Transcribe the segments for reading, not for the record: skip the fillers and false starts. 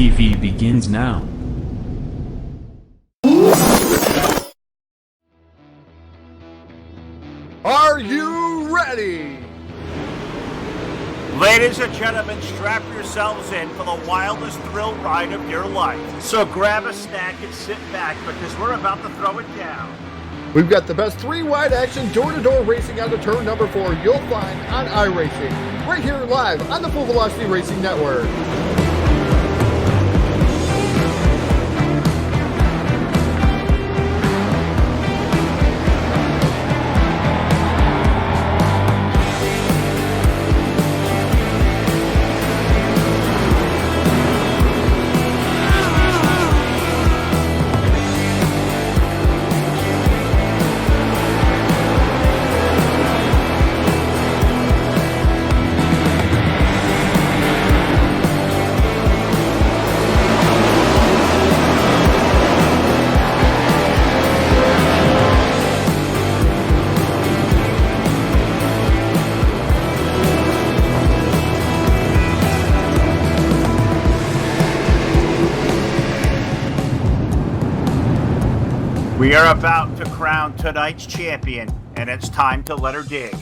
TV begins now. Are you ready? Ladies and gentlemen, strap yourselves in for the wildest thrill ride of your life. So grab a snack and sit back because we're about to throw it down. We've got the best three-wide action door-to-door racing on the turn number 4 you'll find on iRacing, right here live on the Full Velocity Racing Network. We are about to crown tonight's champion, and it's time to let her dig.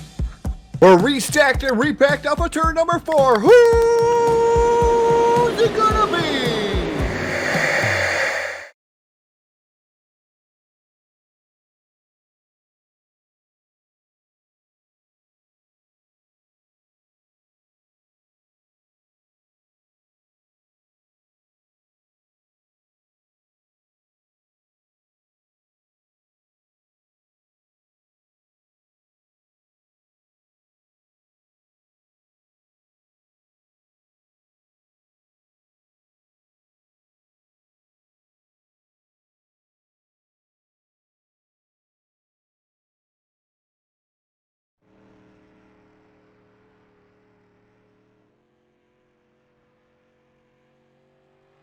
We're restacked and repacked off of turn number 4. Who's it gonna be?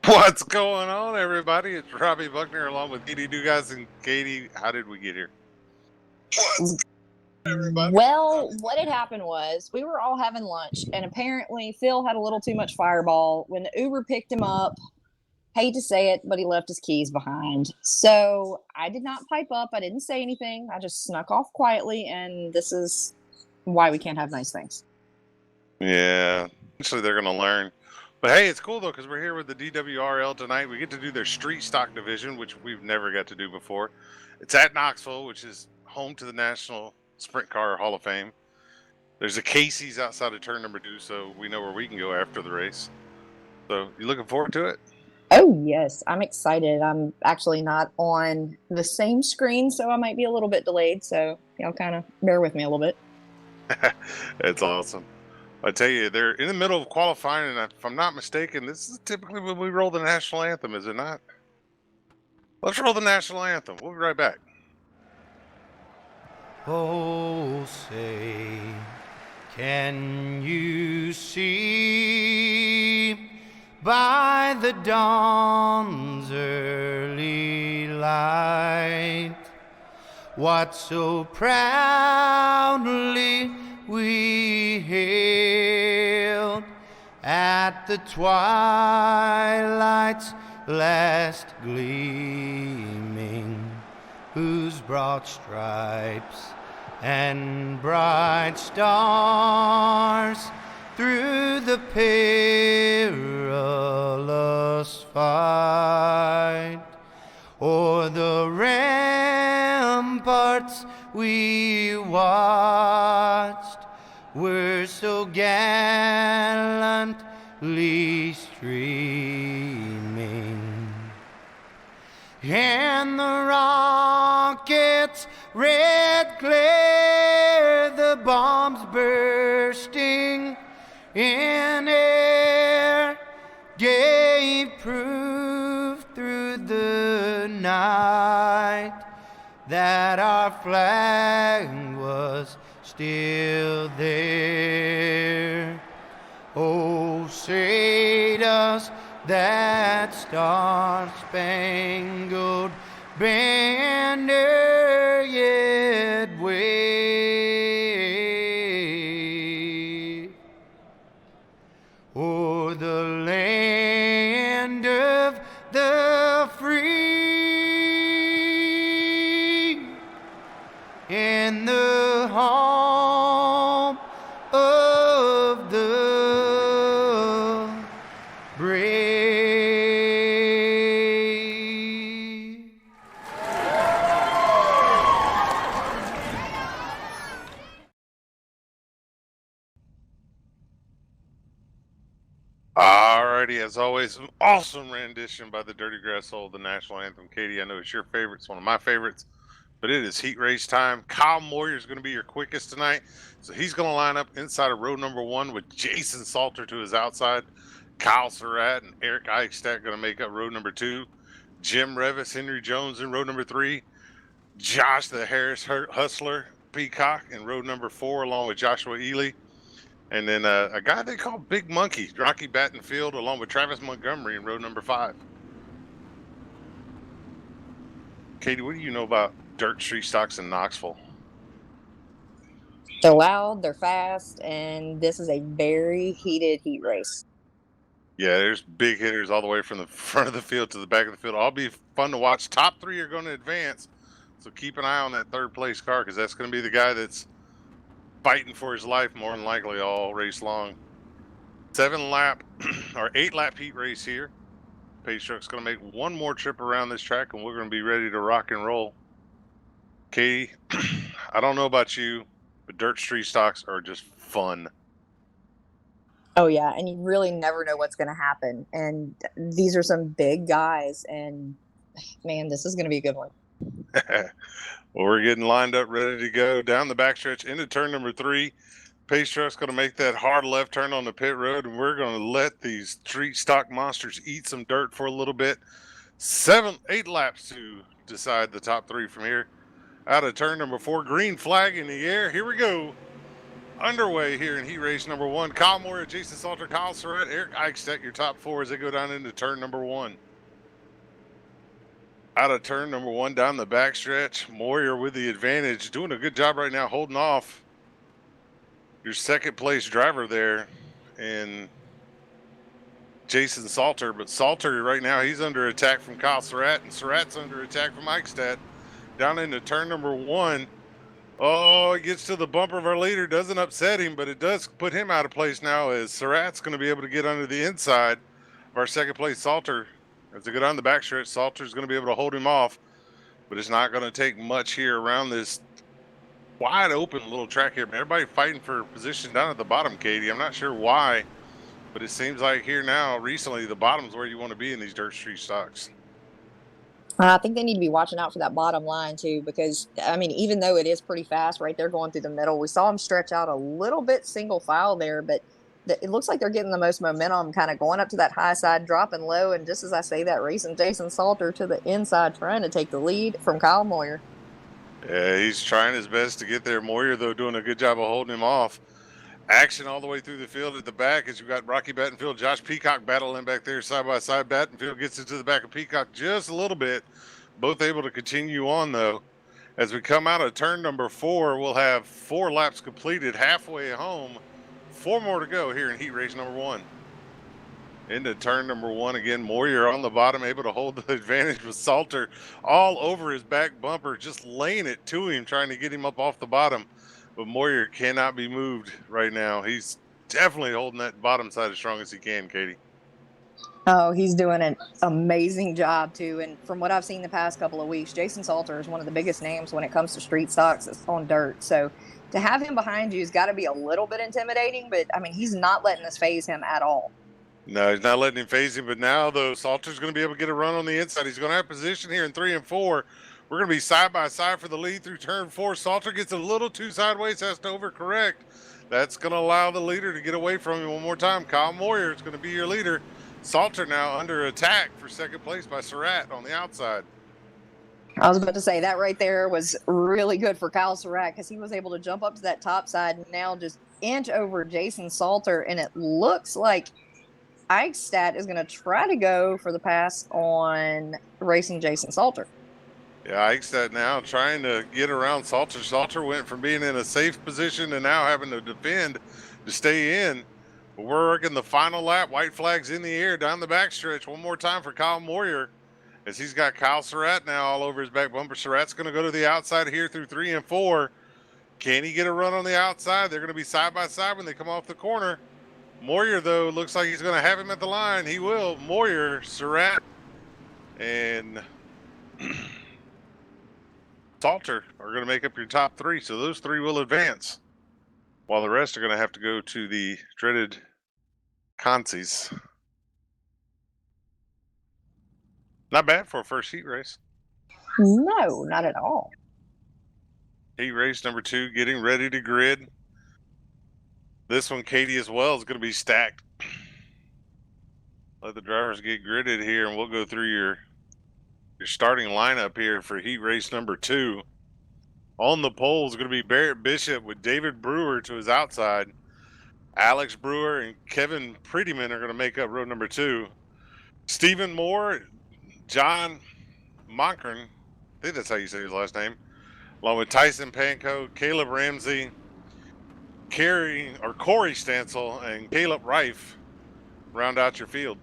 What's going on, everybody? It's Robbie Buckner along with Katie Dugas and Katie. How did we get here? Well, what had happened was we were all having lunch, and apparently Phil had a little too much Fireball. When the Uber picked him up, hate to say it, but he left his keys behind. So I did not pipe up. I didn't say anything. I just snuck off quietly, and this is why we can't have nice things. Yeah, eventually they're going to learn. But hey, it's cool, though, because we're here with the DWRL tonight. We get to do their street stock division, which we've never got to do before. It's at Knoxville, which is home to the National Sprint Car Hall of Fame. There's a Casey's outside of turn number 2, so we know where we can go after the race. So, you looking forward to it? Oh, yes. I'm excited. I'm actually not on the same screen, so I might be a little bit delayed. So, y'all kind of bear with me a little bit. It's awesome. I tell you, they're in the middle of qualifying, and if I'm not mistaken, this is typically when we roll the national anthem, is it not? Let's roll the national anthem. We'll be right back. Oh, say, can you see by the dawn's early light what so proudly we hailed at the twilight's last gleaming, whose broad stripes and bright stars through the perilous fight o'er the ramparts we watched were so gallantly streaming, and the rockets' red glare, the bombs bursting in air, gave proof through the night that our flag was still there. Oh, say does that star-spangled banner yet wave o'er the land Alrighty, as always, an awesome rendition by the Dirty Grass Soul, the national anthem. Katie, I know it's your favorite. It's one of my favorites, but it is heat race time. Kyle Moyer is going to be your quickest tonight. So he's going to line up inside of row number 1 with Jason Salter to his outside. Kyle Surratt and Eric Eichstadt going to make up row number 2. Jim Revis, Henry Jones in row number 3. Josh the Harris Hustler Peacock in row number 4 along with Joshua Ely. And then a guy they call Big Monkey, Rocky Battenfield, along with Travis Montgomery in row number 5. Katie, what do you know about dirt street stocks in Knoxville? They're loud, they're fast, and this is a very heated heat race. Yeah, there's big hitters all the way from the front of the field to the back of the field. All be fun to watch. Top 3 are going to advance, so keep an eye on that third place car because that's going to be the guy that's fighting for his life more than likely all race long. 7-lap or 8-lap heat race here. Pace truck's going to make one more trip around this track, and we're going to be ready to rock and roll. Katie, I don't know about you, but dirt street stocks are just fun. Oh, yeah, and you really never know what's going to happen. And these are some big guys, and, man, this is going to be a good one. Well, we're getting lined up, ready to go down the backstretch into turn number 3. Pace truck's going to make that hard left turn on the pit road, and we're going to let these street stock monsters eat some dirt for a little bit. 8 laps to decide the top 3 from here. Out of turn number 4, green flag in the air. Here we go. Underway here in heat race number 1. Kyle Moyer, Jason Salter, Kyle Surratt, Eric Eichstadt, your top 4 as they go down into turn number 1. Out of turn number 1 down the backstretch. Moyer with the advantage, doing a good job right now holding off your second place driver there and Jason Salter. But Salter right now, he's under attack from Kyle Surratt, and Surratt's under attack from Eichstadt. Down into turn number 1. Oh, it gets to the bumper of our leader. Doesn't upset him, but it does put him out of place now as Surratt's going to be able to get under the inside of our second place Salter. As they go down the backstretch, Salter's going to be able to hold him off, but it's not going to take much here around this wide open little track here. Everybody fighting for position down at the bottom, Katie. I'm not sure why, but it seems like here now, recently, the bottom's where you want to be in these dirt street stocks. I think they need to be watching out for that bottom line, too, because, I mean, even though it is pretty fast right there going through the middle, we saw them stretch out a little bit single file there, but it looks like they're getting the most momentum kind of going up to that high side, dropping low, and just as I say that, racing Jason Salter to the inside, trying to take the lead from Kyle Moyer. Yeah, he's trying his best to get there. Moyer, though, doing a good job of holding him off. Action all the way through the field at the back as you got Rocky Battenfield, Josh Peacock battling back there side by side. Battenfield gets into the back of Peacock just a little bit. Both able to continue on, though. As we come out of turn number 4, we'll have 4 laps completed halfway home. 4 more to go here in heat race number 1. Into turn number 1 again. Moyer on the bottom, able to hold the advantage with Salter all over his back bumper, just laying it to him, trying to get him up off the bottom. But Moyer cannot be moved right now. He's definitely holding that bottom side as strong as he can, Katie. Oh, he's doing an amazing job, too. And from what I've seen the past couple of weeks, Jason Salter is one of the biggest names when it comes to street stocks on dirt. So to have him behind you has got to be a little bit intimidating. But, I mean, he's not letting this phase him at all. No, he's not letting him phase him. But now, though, Salter's going to be able to get a run on the inside. He's going to have position here in 3 and 4. We're going to be side by side for the lead through turn 4. Salter gets a little too sideways, has to overcorrect. That's going to allow the leader to get away from him one more time. Kyle Moyer is going to be your leader. Salter now under attack for second place by Surratt on the outside. I was about to say that right there was really good for Kyle Surratt because he was able to jump up to that top side and now just inch over Jason Salter. And it looks like Eichstadt is going to try to go for the pass on racing Jason Salter. Yeah, Eichstadt now trying to get around Salter. Salter went from being in a safe position to now having to defend to stay in. But we're working the final lap. White flags in the air down the backstretch. One more time for Kyle Moyer as he's got Kyle Surratt now all over his back bumper. Surratt's going to go to the outside here through 3 and 4. Can he get a run on the outside? They're going to be side by side when they come off the corner. Moyer, though, looks like he's going to have him at the line. He will. Moyer, Surratt, and Salter are going to make up your top 3. So those 3 will advance, while the rest are going to have to go to the dreaded consies. Not bad for a first heat race. No, not at all. Heat race number 2, getting ready to grid. This one, Katie, as well, is going to be stacked. Let the drivers get gridded here, and we'll go through your starting lineup here for heat race number 2. On the pole is going to be Barrett Bishop with David Brewer to his outside. Alex Brewer and Kevin Prettyman are going to make up row number 2. Stephen Moore, John Monkern, I think that's how you say his last name, along with Tyson Panko, Caleb Ramsey, Corey Stansel, and Caleb Reif round out your field.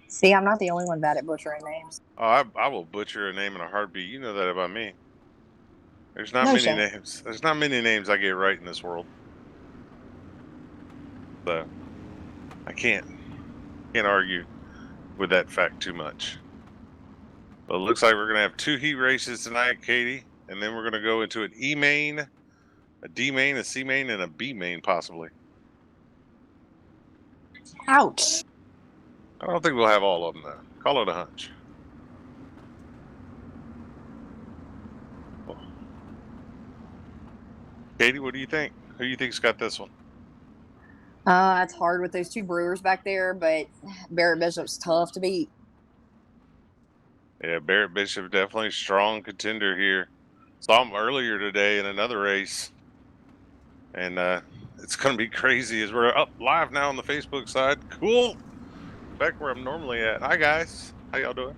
See, I'm not the only one bad at butchering names. Oh, I will butcher a name in a heartbeat. You know that about me. There's not No many shame. names. There's not many names I get right in this world. So I can't argue with that fact too much. But it looks like we're gonna have 2 heat races tonight, Katie, and then we're gonna go into an E main, a D main, a C main, and a B main possibly. Ouch. I don't think we'll have all of them though. Call it a hunch. Katie, what do you think? Who do you think's got this one? It's hard with those 2 Brewers back there, but Barrett Bishop's tough to beat. Yeah, Barrett Bishop definitely strong contender here. Saw him earlier today in another race, and it's going to be crazy as we're up live now on the Facebook side. Cool. Back where I'm normally at. Hi guys, how y'all doing?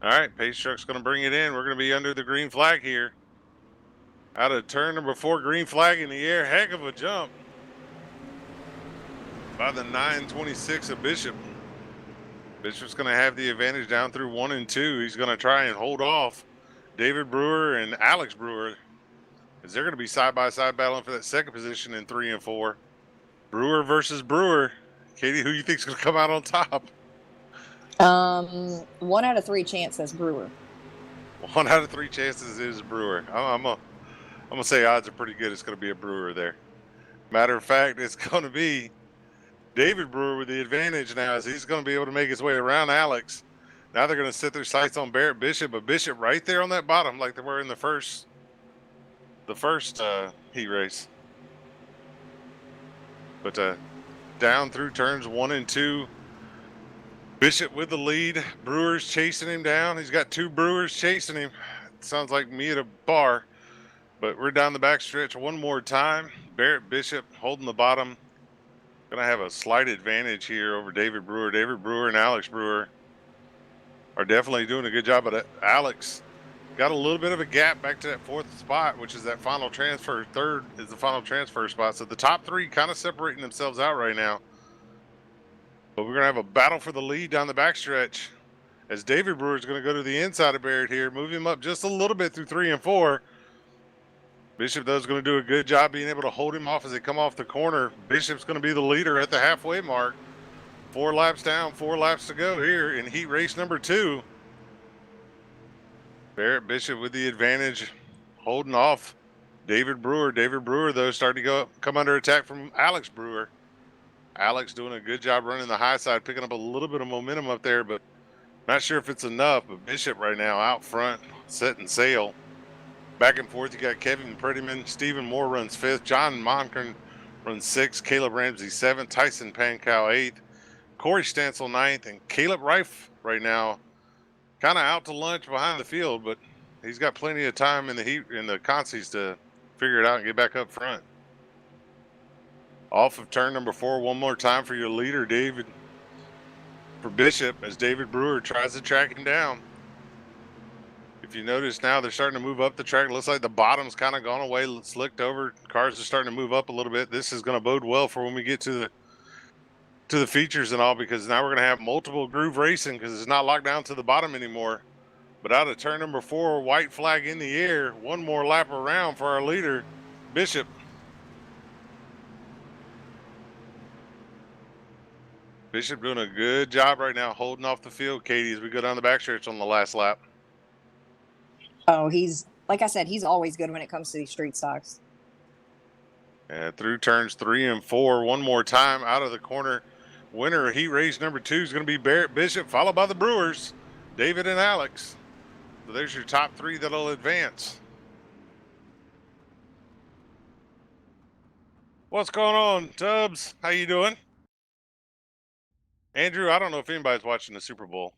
All right, pace truck's going to bring it in. We're going to be under the green flag here. Out of turn number 4, green flag in the air. Heck of a jump by the 926 of Bishop. Bishop's going to have the advantage down through 1 and 2. He's going to try and hold off David Brewer and Alex Brewer, as they're going to be side-by-side battling for that second position in 3 and 4. Brewer versus Brewer. Katie, who you think's going to come out on top? 1 out of 3 chance says Brewer. 1 out of 3 chances is Brewer. I'm gonna say odds are pretty good. It's going to be a Brewer there. Matter of fact, it's going to be David Brewer with the advantage now, as he's going to be able to make his way around Alex. Now they're going to set their sights on Barrett Bishop, but Bishop right there on that bottom, like they were in the first heat race. But down through turns 1 and 2. Bishop with the lead. Brewer's chasing him down. He's got 2 Brewers chasing him. It sounds like me at a bar. But we're down the back stretch one more time. Barrett Bishop holding the bottom. Going to have a slight advantage here over David Brewer. David Brewer and Alex Brewer are definitely doing a good job. But Alex got a little bit of a gap back to that 4th spot, which is that final transfer. 3rd is the final transfer spot. So the top 3 kind of separating themselves out right now. But we're going to have a battle for the lead down the backstretch, as David Brewer is going to go to the inside of Barrett here, move him up just a little bit through 3 and 4. Bishop, though, is going to do a good job being able to hold him off as they come off the corner. Bishop's going to be the leader at the halfway mark. 4 laps down, 4 laps to go here in heat race number 2. Barrett Bishop with the advantage, holding off David Brewer. David Brewer, though, starting to come under attack from Alex Brewer. Alex doing a good job running the high side, picking up a little bit of momentum up there, but not sure if it's enough. But Bishop right now out front, setting sail. Back and forth, you got Kevin Prettyman. Stephen Moore runs 5th. John Monkern runs 6th. Caleb Ramsey 7th. Tyson Pankow 8th. Corey Stansel 9th. And Caleb Reif right now kind of out to lunch behind the field, but he's got plenty of time in the heat in the consies to figure it out and get back up front. Off of turn number 4 one more time for your leader, David, for Bishop, as David Brewer tries to track him down. If you notice now, they're starting to move up the track. It looks like the bottom's kind of gone away, slicked over. Cars are starting to move up a little bit. This is going to bode well for when we get to the features and all, because now we're going to have multiple groove racing, because it's not locked down to the bottom anymore. But out of turn number 4, white flag in the air. One more lap around for our leader, Bishop. Bishop doing a good job right now holding off the field, Katie, as we go down the backstretch on the last lap. Oh, he's, like I said, he's always good when it comes to these street stocks. And through turns 3 and 4, one more time out of the corner. Winner of heat race number 2 is going to be Barrett Bishop, followed by the Brewers, David and Alex. So there's your top 3 that'll advance. What's going on, Tubbs? How you doing? Andrew, I don't know if anybody's watching the Super Bowl.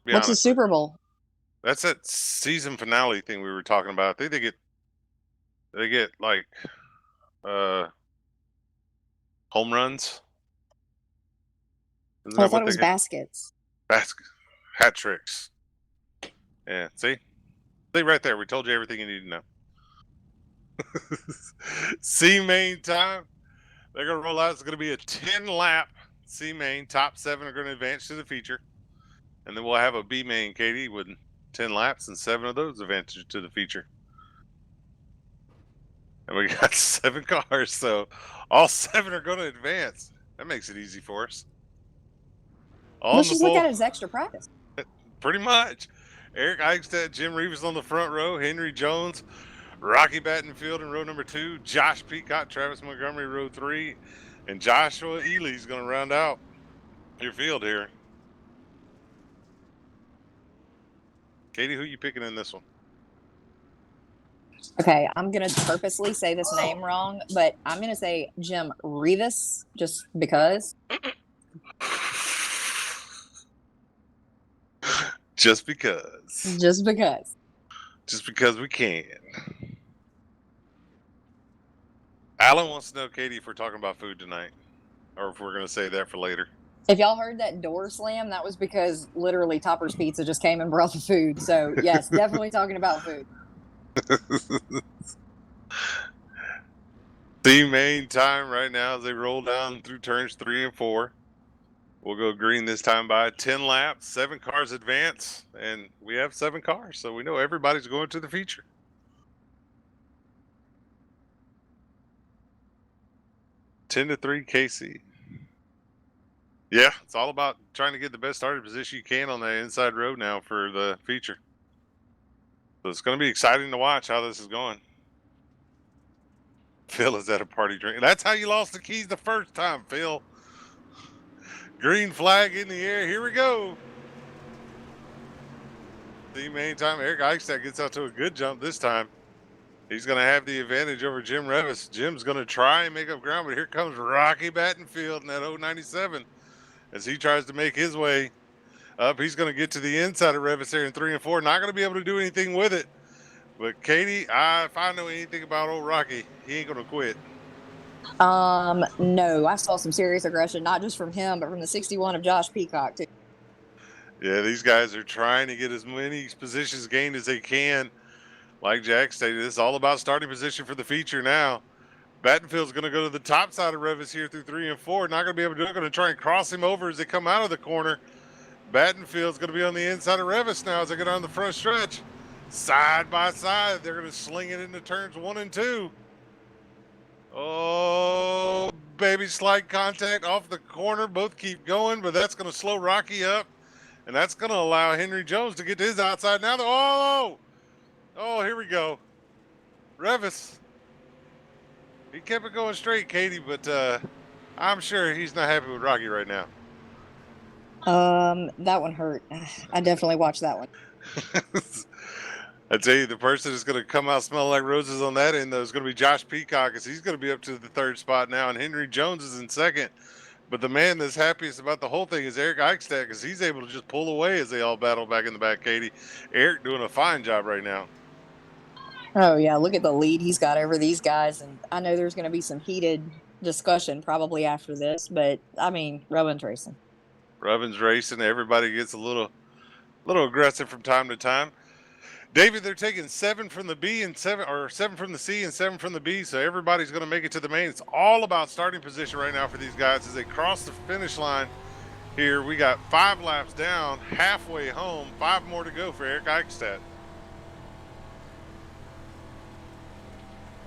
Be What's the honest. Super Bowl? That's that season finale thing we were talking about. I think they get like home runs. Isn't Oh, I that thought what it was they get? baskets. Hat tricks. Yeah, see right there. We told you everything you need to know. C main time. They're gonna roll out. It's gonna be a 10-lap C main. Top 7 are gonna advance to the feature, and then we'll have a B main, Katie, with 10 laps, and 7 of those advance to the feature. And we got 7 cars, so all 7 are going to advance. That makes it easy for us. Let's just look at it as extra practice. Pretty much. Eric Eichstadt, Jim Rivas on the front row, Henry Jones, Rocky Battenfield in row number 2, Josh Peacock, Travis Montgomery, row 3, and Joshua Ely's going to round out your field here. Katie, who you picking in this one? Okay, I'm going to purposely say this name wrong, but I'm going to say Jim Rivas just because. Just because. Just because. Just because we can. Alan wants to know, Katie, if we're talking about food tonight, or if we're going to save that for later. If y'all heard that door slam, that was because literally Topper's Pizza just came and brought the food. So, yes, definitely talking about food. The main time right now as they roll down through turns 3 and 4. We'll go green this time by 10 laps, 7 cars advance, and we have 7 cars, so we know everybody's going to the feature. Ten to 3 KC. Yeah, it's all about trying to get the best starting position you can on that inside road now for the feature. So it's going to be exciting to watch how this is going. Phil is at a party drink. That's how you lost the keys the first time, Phil. Green flag in the air. Here we go. The main time, Eric Eichstadt gets out to a good jump this time. He's going to have the advantage over Jim Revis. Jim's going to try and make up ground, but here comes Rocky Battenfield in that 097 as he tries to make his way up. He's going to get to the inside of Revis there in 3 and 4. Not going to be able to do anything with it. But Katie, if I know anything about old Rocky, he ain't going to quit. No, I saw some serious aggression, not just from him, but from the 61 of Josh Peacock, too. Yeah, these guys are trying to get as many positions gained as they can. Like Jack stated, this is all about starting position for the feature now. Battenfield's going to go to the top side of Revis here through 3 and 4. Not going to be able to do it. Going to try and cross him over as they come out of the corner. Battenfield's going to be on the inside of Revis now as they get on the front stretch. Side by side, they're going to sling it into turns 1 and 2. Oh, baby, slight contact off the corner. Both keep going, but that's going to slow Rocky up. And that's going to allow Henry Jones to get to his outside now. Oh, here we go. Revis. He kept it going straight, Katie, but I'm sure he's not happy with Rocky right now. That one hurt. I definitely watched that one. I tell you, the person that's going to come out smelling like roses on that end, though, is going to be Josh Peacock, as he's going to be up to the 3rd spot now, and Henry Jones is in 2nd. But the man that's happiest about the whole thing is Eric Eichstadt, because he's able to just pull away as they all battle back in the back, Katie. Eric doing a fine job right now. Oh, yeah, look at the lead he's got over these guys, and I know there's going to be some heated discussion probably after this, but, I mean, Robin's racing. Robin's racing. Everybody gets a little aggressive from time to time. David, they're taking 7 from the B and 7 from the C and 7 from the B, so everybody's going to make it to the main. It's all about starting position right now for these guys as they cross the finish line here. We got 5 laps down, halfway home, 5 more to go for Eric Eichstadt.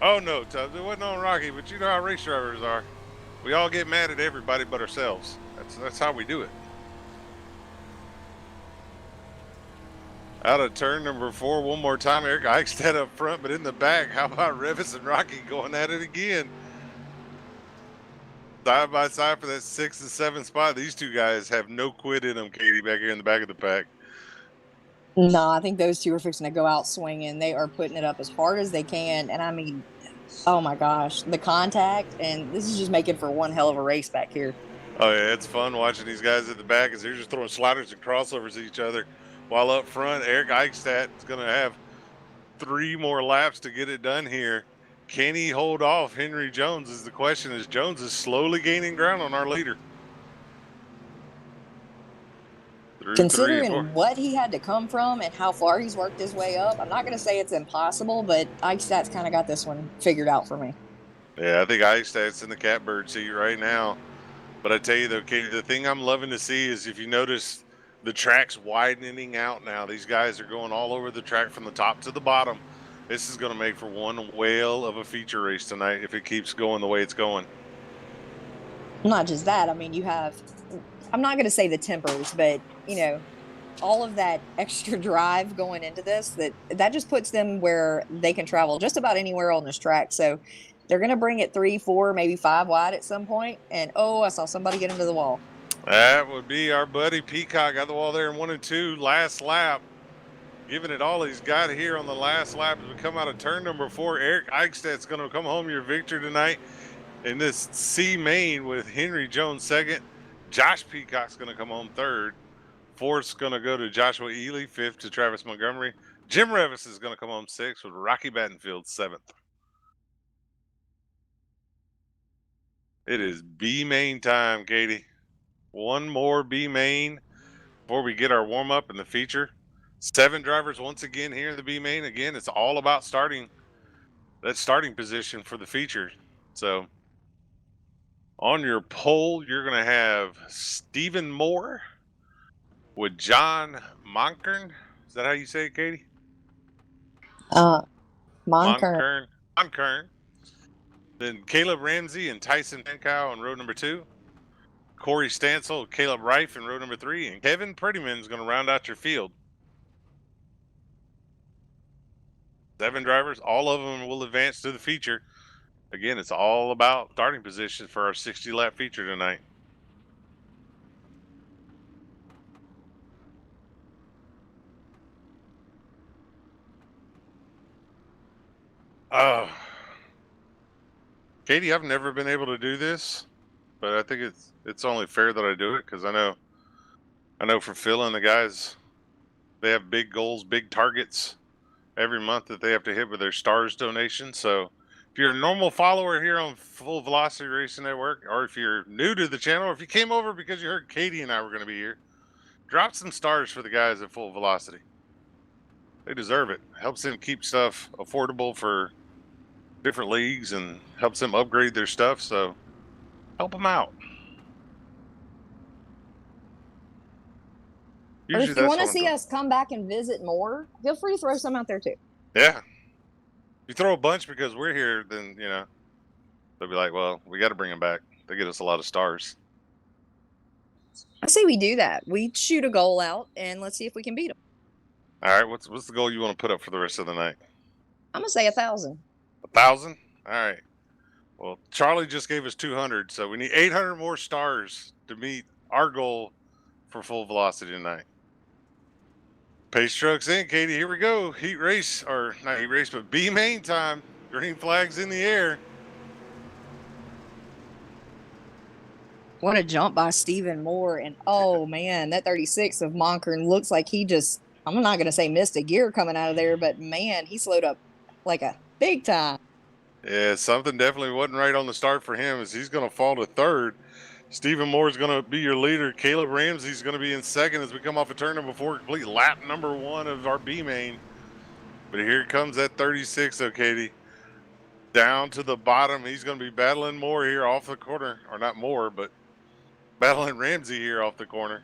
Oh, no, Tubbs, it wasn't on Rocky, but you know how race drivers are. We all get mad at everybody but ourselves. That's how we do it. Out of turn number 4 one more time. Eric Eichstadt up front, but in the back, how about Revis and Rocky going at it again? Side by side for that 6 and 7 spot. These two guys have no quit in them, Katie, back here in the back of the pack. No, I think those two are fixing to go out swinging. They are putting it up as hard as they can. And I mean, oh my gosh, the contact. And this is just making for one hell of a race back here. Oh, yeah, it's fun watching these guys at the back as they're just throwing sliders and crossovers at each other. While up front, Eric Eichstadt is going to have 3 more laps to get it done here. Can he hold off Henry Jones is the question, as Jones is slowly gaining ground on our leader. Considering what he had to come from and how far he's worked his way up, I'm not going to say it's impossible, but Eichstadt's kind of got this one figured out for me. Yeah, I think Eichstadt's in the catbird seat right now. But I tell you, though, Katie, the thing I'm loving to see is if you notice the track's widening out now. These guys are going all over the track from the top to the bottom. This is going to make for one whale of a feature race tonight if it keeps going the way it's going. Not just that. I mean, you have, I'm not going to say the tempers, but, you know, all of that extra drive going into this, that just puts them where they can travel just about anywhere on this track. So they're going to bring it 3, 4, maybe 5 wide at some point. And, oh, I saw somebody get into the wall. That would be our buddy Peacock. Got the wall there in 1 and 2. Last lap. Giving it all he's got here on the last lap as we come out of turn number 4. Eric Eichstadt's going to come home your victor tonight in this C main with Henry Jones second. Josh Peacock's going to come home third. Fourth's going to go to Joshua Ely. Fifth to Travis Montgomery. Jim Revis is going to come home sixth with Rocky Battenfield seventh. It is B main time, Katie. One more B main before we get our warm up in the feature. 7 drivers once again here in the B main. Again, it's all about starting that starting position for the feature. So on your pole, you're going to have Stephen Moore with John Monkern. Is that how you say it, Katie? Monkern. Monkern. Then Caleb Ramsey and Tyson Mancow on road number 2. Corey Stansel, Caleb Reif in row number 3, and Kevin Prettyman is going to round out your field. 7 drivers, all of them will advance to the feature. Again, it's all about starting positions for our 60-lap feature tonight. Oh, Katie, I've never been able to do this, but I think it's only fair that I do it because I know for Phil and the guys, they have big goals, big targets every month that they have to hit with their stars donation. So if you're a normal follower here on Full Velocity Racing Network, or if you're new to the channel, or if you came over because you heard Katie and I were going to be here, drop some stars for the guys at Full Velocity. They deserve it. Helps them keep stuff affordable for different leagues and helps them upgrade their stuff. So help them out. Or if you want to see us come back and visit more, feel free to throw some out there too. Yeah. If you throw a bunch because we're here, then, you know, they'll be like, well, we got to bring them back. They get us a lot of stars. I say we do that. We shoot a goal out and let's see if we can beat them. All right. What's the goal you want to put up for the rest of the night? I'm going to say 1,000. 1,000? All right. Well, Charlie just gave us 200, so we need 800 more stars to meet our goal for Full Velocity tonight. Pace trucks in, Katie. Here we go. Heat race, or not heat race, but B main time. Green flags in the air. What a jump by Stephen Moore. And oh man, that 36 of Monkern looks like he just, I'm not going to say missed a gear coming out of there, but man, he slowed up like a big time. Yeah, something definitely wasn't right on the start for him as he's going to fall to third. Stephen Moore is going to be your leader. Caleb Ramsey is going to be in second as we come off a turn number 4, complete lap number 1 of our B main. But here comes that 36, though, Katie. Down to the bottom. He's going to be battling Moore here off the corner. Or not Moore, but battling Ramsey here off the corner.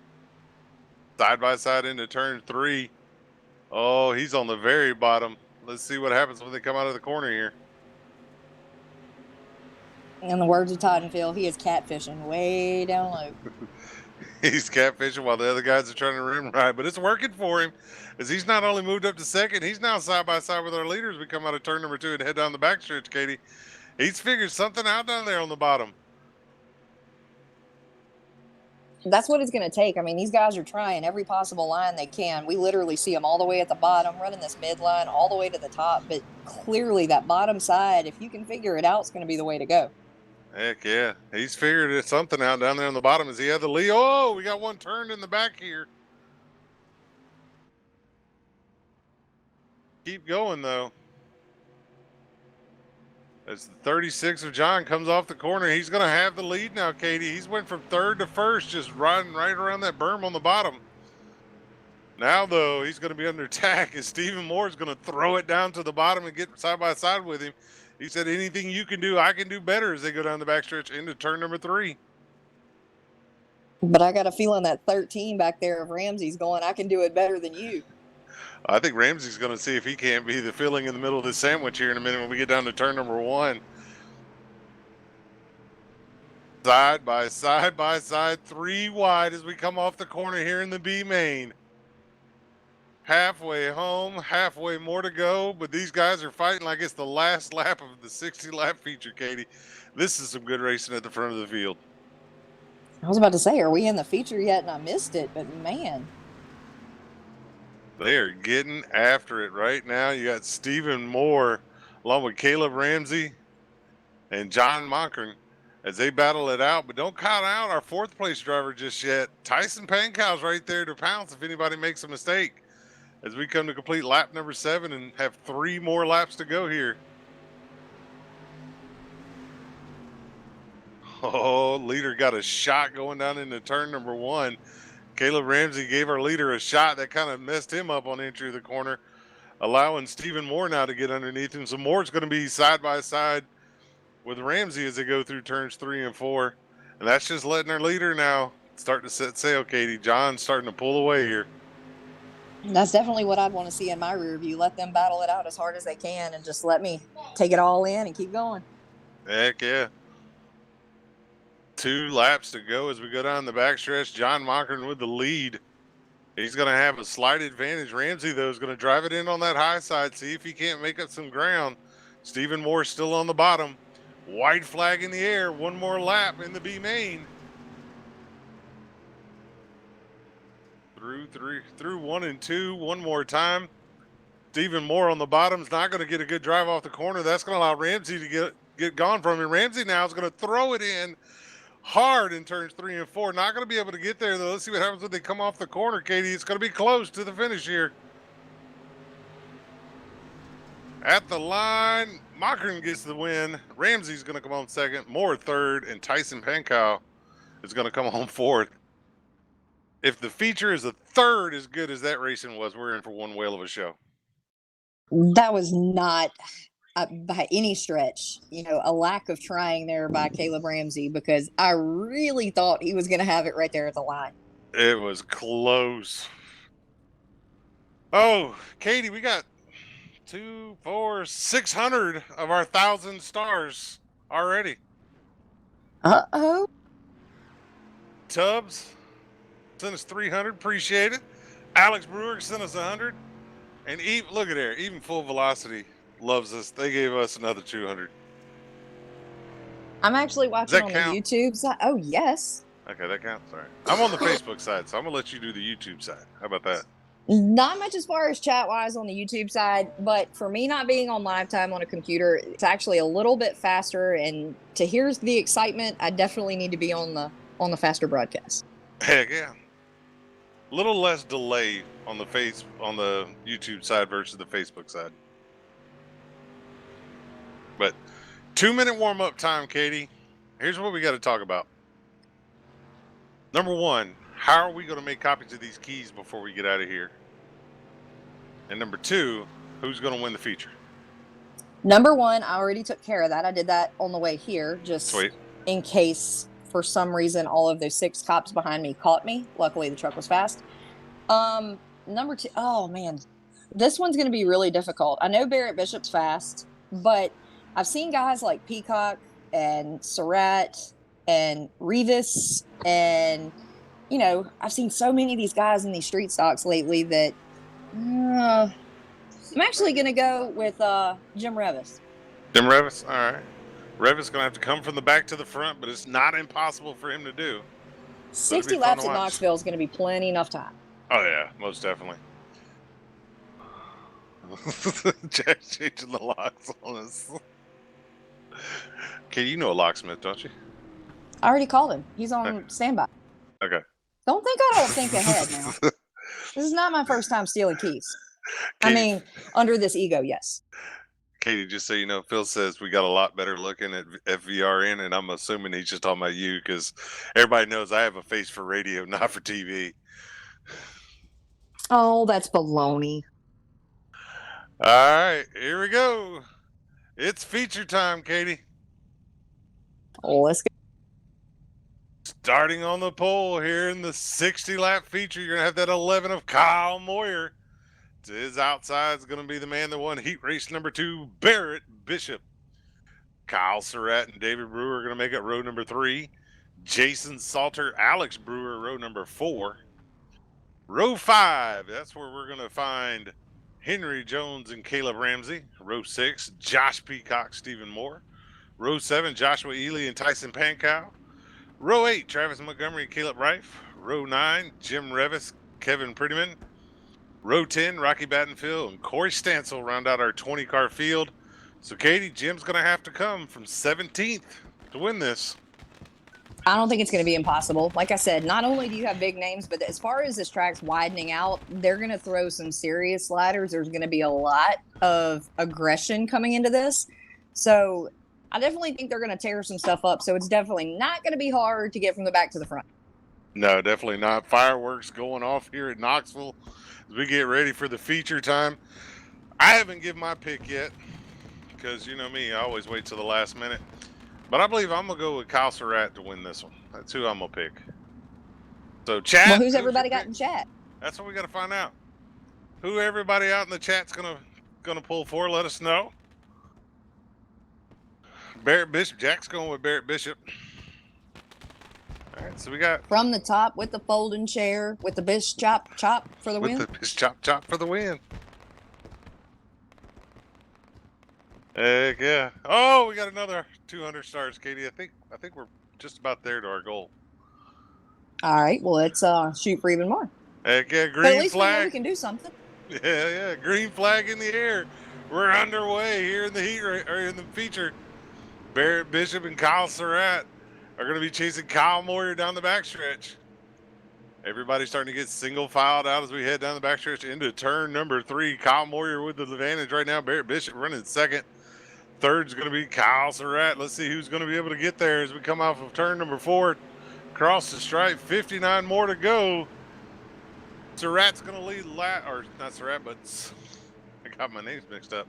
Side by side into turn 3. Oh, he's on the very bottom. Let's see what happens when they come out of the corner here. In the words of Todd and Phil, he is catfishing way down low. He's catfishing while the other guys are trying to rim ride, but it's working for him as he's not only moved up to second, he's now side by side with our leaders. We come out of turn number 2 and head down the backstretch, Katie. He's figured something out down there on the bottom. That's what it's going to take. I mean, these guys are trying every possible line they can. We literally see them all the way at the bottom, running this midline all the way to the top. But clearly that bottom side, if you can figure it out, it's going to be the way to go. Heck yeah. He's figured something out down there on the bottom as he had the lead. Oh, we got one turned in the back here. Keep going, though. As the 36 of John comes off the corner, he's going to have the lead now, Katie. He's went from third to first, just riding right around that berm on the bottom. Now, though, he's going to be under attack as Stephen Moore is going to throw it down to the bottom and get side by side with him. He said, anything you can do, I can do better, as they go down the backstretch into turn number 3. But I got a feeling that 13 back there of Ramsey's going, I can do it better than you. I think Ramsey's going to see if he can't be the filling in the middle of this sandwich here in a minute when we get down to turn number 1. Side by side, 3 wide as we come off the corner here in the B main. Halfway home, halfway more to go, but these guys are fighting like it's the last lap of the 60-lap feature, Katie. This is some good racing at the front of the field. I was about to say, are we in the feature yet? And I missed it, but man. They are getting after it right now. You got Stephen Moore along with Caleb Ramsey and John Monkern as they battle it out, but don't count out our 4th place driver just yet. Tyson Pankow's right there to pounce if anybody makes a mistake as we come to complete lap number 7 and have 3 more laps to go here. Oh, leader got a shot going down into turn number 1. Caleb Ramsey gave our leader a shot that kind of messed him up on entry of the corner, allowing Stephen Moore now to get underneath him. So Moore's going to be side by side with Ramsey as they go through turns 3 and 4. And that's just letting our leader now start to set sail, Katie. John's starting to pull away here. That's definitely what I'd want to see in my rear view. Let them battle it out as hard as they can and just let me take it all in and keep going. Heck yeah. 2 laps to go as we go down the backstretch. John Mockern with the lead. He's going to have a slight advantage. Ramsey, though, is going to drive it in on that high side, see if he can't make up some ground. Stephen Moore still on the bottom. White flag in the air. 1 more lap in the B main. Through 1 and 2 one more time. Stephen Moore on the bottom is not going to get a good drive off the corner. That's going to allow Ramsey to get gone from him. Ramsey now is going to throw it in hard in turns 3 and 4. Not going to be able to get there, though. Let's see what happens when they come off the corner, Katie. It's going to be close to the finish here. At the line, Mockern gets the win. Ramsey's going to come home 2nd, Moore 3rd, and Tyson Pankow is going to come home 4th. If the feature is a 3rd as good as that racing was, we're in for one whale of a show. That was not by any stretch, a lack of trying there by Caleb Ramsey, because I really thought he was going to have it right there at the line. It was close. Oh, Katie, we got 600 of our 1,000 stars already. Uh-oh. Tubbs sent us 300. Appreciate it. Alex Brewer sent us 100. And look at there. Even Full Velocity loves us. They gave us another 200. I'm actually watching on count? the YouTube side. Oh, yes. Okay, that counts. All right. I'm on the Facebook side, so I'm going to let you do the YouTube side. How about that? Not much as far as chat-wise on the YouTube side, but for me not being on live time on a computer, it's actually a little bit faster. And to hear the excitement, I definitely need to be on the faster broadcast. Heck yeah. A little less delay on the YouTube side versus the Facebook side. But 2-minute warm-up time, Katie. Here's what we got to talk about. Number 1, how are we going to make copies of these keys before we get out of here? And number 2, who's going to win the feature? Number 1, I already took care of that. I did that on the way here, just Sweet. In case for some reason all of those 6 cops behind me caught me. Luckily, the truck was fast. Number 2, oh man, this one's going to be really difficult. I know Barrett Bishop's fast, but I've seen guys like Peacock and Surratt and Revis and you know, I've seen so many of these guys in these street stocks lately that I'm actually going to go with Jim Revis. Jim Revis? All right. Revis going to have to come from the back to the front, but it's not impossible for him to do. 60 laps at Knoxville is going to be plenty enough time. Oh, yeah, most definitely. Jack changing the locks on us. Okay, you know a locksmith, don't you? I already called him. He's on standby. Okay. Don't think I don't think ahead now. This is not my first time stealing keys. Katie, I mean, under this ego, yes. Katie, just so you know, Phil says we got a lot better looking at FVRN, and I'm assuming he's just talking about you because everybody knows I have a face for radio, not for TV. Oh, that's baloney. All right, here we go. It's feature time, Katie. Oh, let's go. Starting on the pole here in the 60-lap feature, you're going to have that 11 of Kyle Moyer. To his outside is going to be the man that won heat race number 2, Barrett Bishop. Kyle Surratt and David Brewer are going to make it row number 3. Jason Salter, Alex Brewer, row number 4. Row 5, that's where we're going to find Henry Jones and Caleb Ramsey. Row 6, Josh Peacock, Stephen Moore. Row 7, Joshua Ely and Tyson Pankow. Row 8, Travis Montgomery and Caleb Reif. Row 9, Jim Revis, Kevin Prettyman. Row 10, Rocky Battenfield and Corey Stansel round out our 20-car field. So, Katie, Jim's going to have to come from 17th to win this. I don't think it's going to be impossible. Like I said, not only do you have big names, but as far as this track's widening out, they're going to throw some serious sliders. There's going to be a lot of aggression coming into this. So I definitely think they're going to tear some stuff up. So it's definitely not going to be hard to get from the back to the front. No, definitely not. Fireworks going off here at Knoxville as we get ready for the feature time. I haven't given my pick yet because, you know me, I always wait till the last minute. But I believe I'm going to go with Kyle Surratt to win this one. That's who I'm going to pick. So, chat. Well, who's everybody got in chat? That's what we got to find out. Who everybody out in the chat's going to pull for, let us know. Barrett Bishop. Jack's going with Barrett Bishop. All right, so we got From the top with the folding chair with the bish chop for the win. with the chop for the win. Heck yeah! Oh, we got another 200 stars, Katie. I think we're just about there to our goal. All right, well, let's shoot for even more. Heck yeah! But at Green least we know flag. we can do something. Yeah. Green flag in the air. We're underway here in the heat or in the feature. Barrett Bishop and Kyle Surratt are going to be chasing Kyle Moyer down the backstretch. Everybody's starting to get single filed out as we head down the backstretch into turn number 3. Kyle Moyer with the advantage right now. Barrett Bishop running second. Third's going to be Kyle Surratt. Let's see who's going to be able to get there as we come off of turn number 4. Cross the stripe. 59 more to go. Surratt's going to lead or not Surratt, but I got my names mixed up.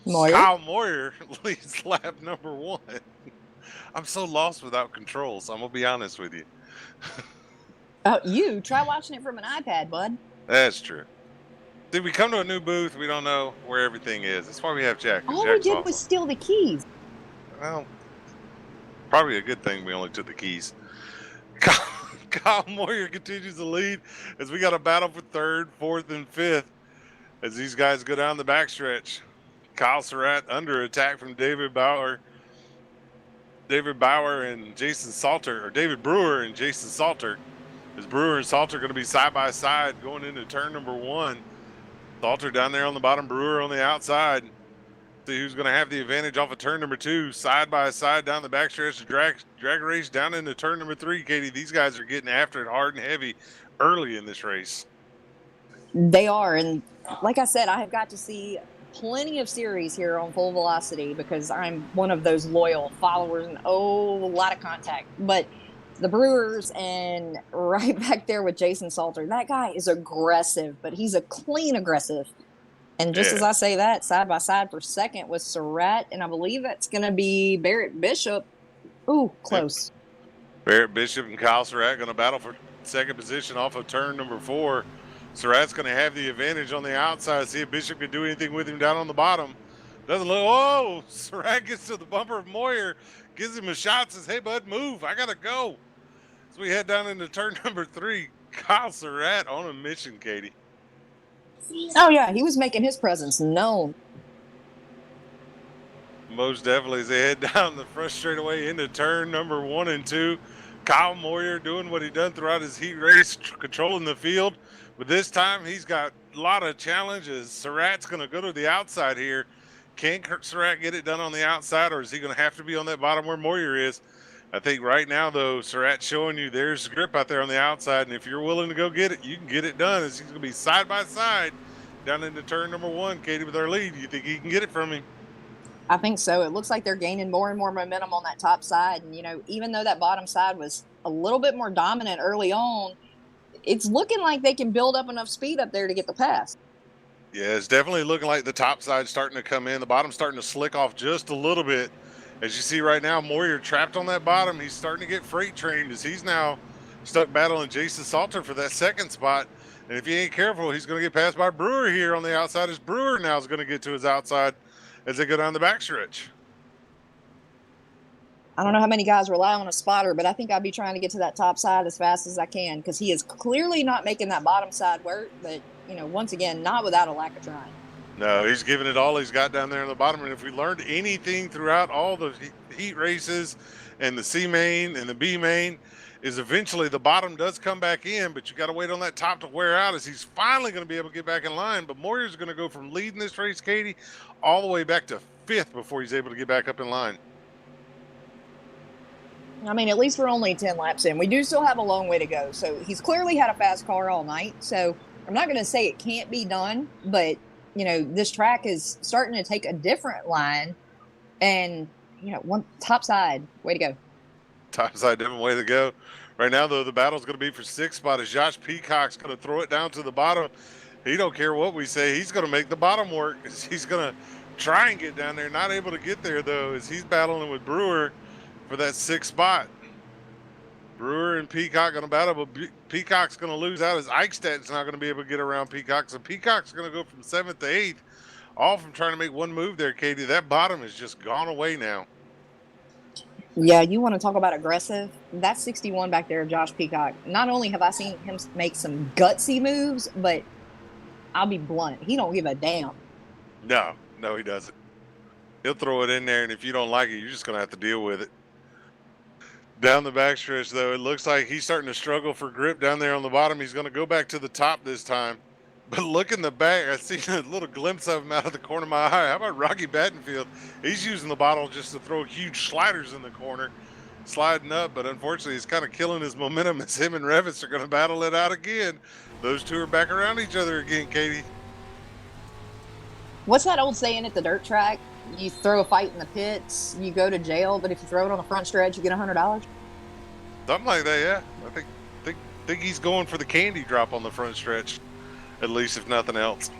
Moyer? Kyle Moyer leads lap number 1. I'm so lost without controls. I'm going to be honest with you. You try watching it from an iPad, bud. That's true. Did we come to a new booth? We don't know where everything is. That's why we have Jack. All Jack's we did awesome. was steal the keys. Well, probably a good thing we only took the keys. Kyle Moyer continues to lead as we got a battle for 3rd, 4th, and 5th as these guys go down the backstretch. Kyle Surratt under attack from David Bauer and Jason Salter, or David Brewer and Jason Salter. As Brewer and Salter are going to be side by side going into turn number 1. Salter down there on the bottom, Brewer on the outside. See who's going to have the advantage off of turn number 2, side by side down the backstretch. Drag race down into turn number 3. Katie, these guys are getting after it hard and heavy early in this race. They are, and like I said, I have got to see plenty of series here on Full Velocity because I'm one of those loyal followers and a lot of contact. But the Brewers and right back there with Jason Salter, that guy is aggressive, but he's a clean aggressive. And just as I say that, side by side for second with Surratt, and I believe that's going to be Barrett Bishop. Ooh, close. Yep. Barrett Bishop and Kyle Surratt going to battle for second position off of turn number 4. Surratt's going to have the advantage on the outside. See if Bishop can do anything with him down on the bottom. Doesn't look. Oh, Surratt gets to the bumper of Moyer, gives him a shot, says, "Hey, bud, move. I got to go." As we head down into turn number 3, Kyle Surratt on a mission, Katie. Oh yeah, he was making his presence known. Most definitely, as they head down the front straightaway into turn number 1 and 2. Kyle Moyer doing what he done throughout his heat race, controlling the field. But this time, he's got a lot of challenges. Surratt's going to go to the outside here. Can Surratt get it done on the outside, or is he going to have to be on that bottom where Moyer is? I think right now, though, Surratt's showing you there's grip out there on the outside, and if you're willing to go get it, you can get it done. As he's going to be side by side down into turn number 1, Katie, with our lead. You think he can get it from him? I think so. It looks like they're gaining more and more momentum on that top side. And, you know, even though that bottom side was a little bit more dominant early on, it's looking like they can build up enough speed up there to get the pass. Yeah, it's definitely looking like the top side's starting to come in. The bottom's starting to slick off just a little bit. As you see right now, Moyer trapped on that bottom. He's starting to get freight trained as he's now stuck battling Jason Salter for that second spot. And if he ain't careful, he's going to get passed by Brewer here on the outside, as Brewer now is going to get to his outside as they go down the backstretch. I don't know how many guys rely on a spotter, but I think I'd be trying to get to that top side as fast as I can because he is clearly not making that bottom side work. But, you know, once again, not without a lack of trying. No, he's giving it all he's got down there on the bottom. And if we learned anything throughout all the heat races and the C main and the B main, is eventually the bottom does come back in, but you got to wait on that top to wear out as he's finally going to be able to get back in line. But Moyer's going to go from leading this race, Katie, all the way back to 5th before he's able to get back up in line. I mean, at least we're only 10 laps in. We do still have a long way to go. So he's clearly had a fast car all night. So I'm not going to say it can't be done, but, you know, this track is starting to take a different line. And, you know, one top side, way to go. Top side, different way to go. Right now, though, the battle's going to be for 6th spot as Josh Peacock's going to throw it down to the bottom. He don't care what we say. He's going to make the bottom work. He's going to try and get down there. Not able to get there, though, as he's battling with Brewer for that 6th spot. Brewer and Peacock going to battle, but Peacock's going to lose out as Eichstadt's not going to be able to get around Peacock. So Peacock's going to go from 7th to 8th, all from trying to make one move there, Katie. That bottom has just gone away now. Yeah, you want to talk about aggressive? That's 61 back there, Josh Peacock. Not only have I seen him make some gutsy moves, but I'll be blunt. He don't give a damn. No, he doesn't. He'll throw it in there, and if you don't like it, you're just going to have to deal with it. Down the backstretch, though, it looks like he's starting to struggle for grip down there on the bottom. He's going to go back to the top this time. But look in the back. I see a little glimpse of him out of the corner of my eye. How about Rocky Battenfield? He's using the bottle just to throw huge sliders in the corner, sliding up. But unfortunately, he's kind of killing his momentum as him and Revis are going to battle it out again. Those two are back around each other again, Katie. What's that old saying at the dirt track? You throw a fight in the pits, you go to jail, but if you throw it on the front stretch, you get $100. Something like that, yeah. I think he's going for the candy drop on the front stretch, at least if nothing else.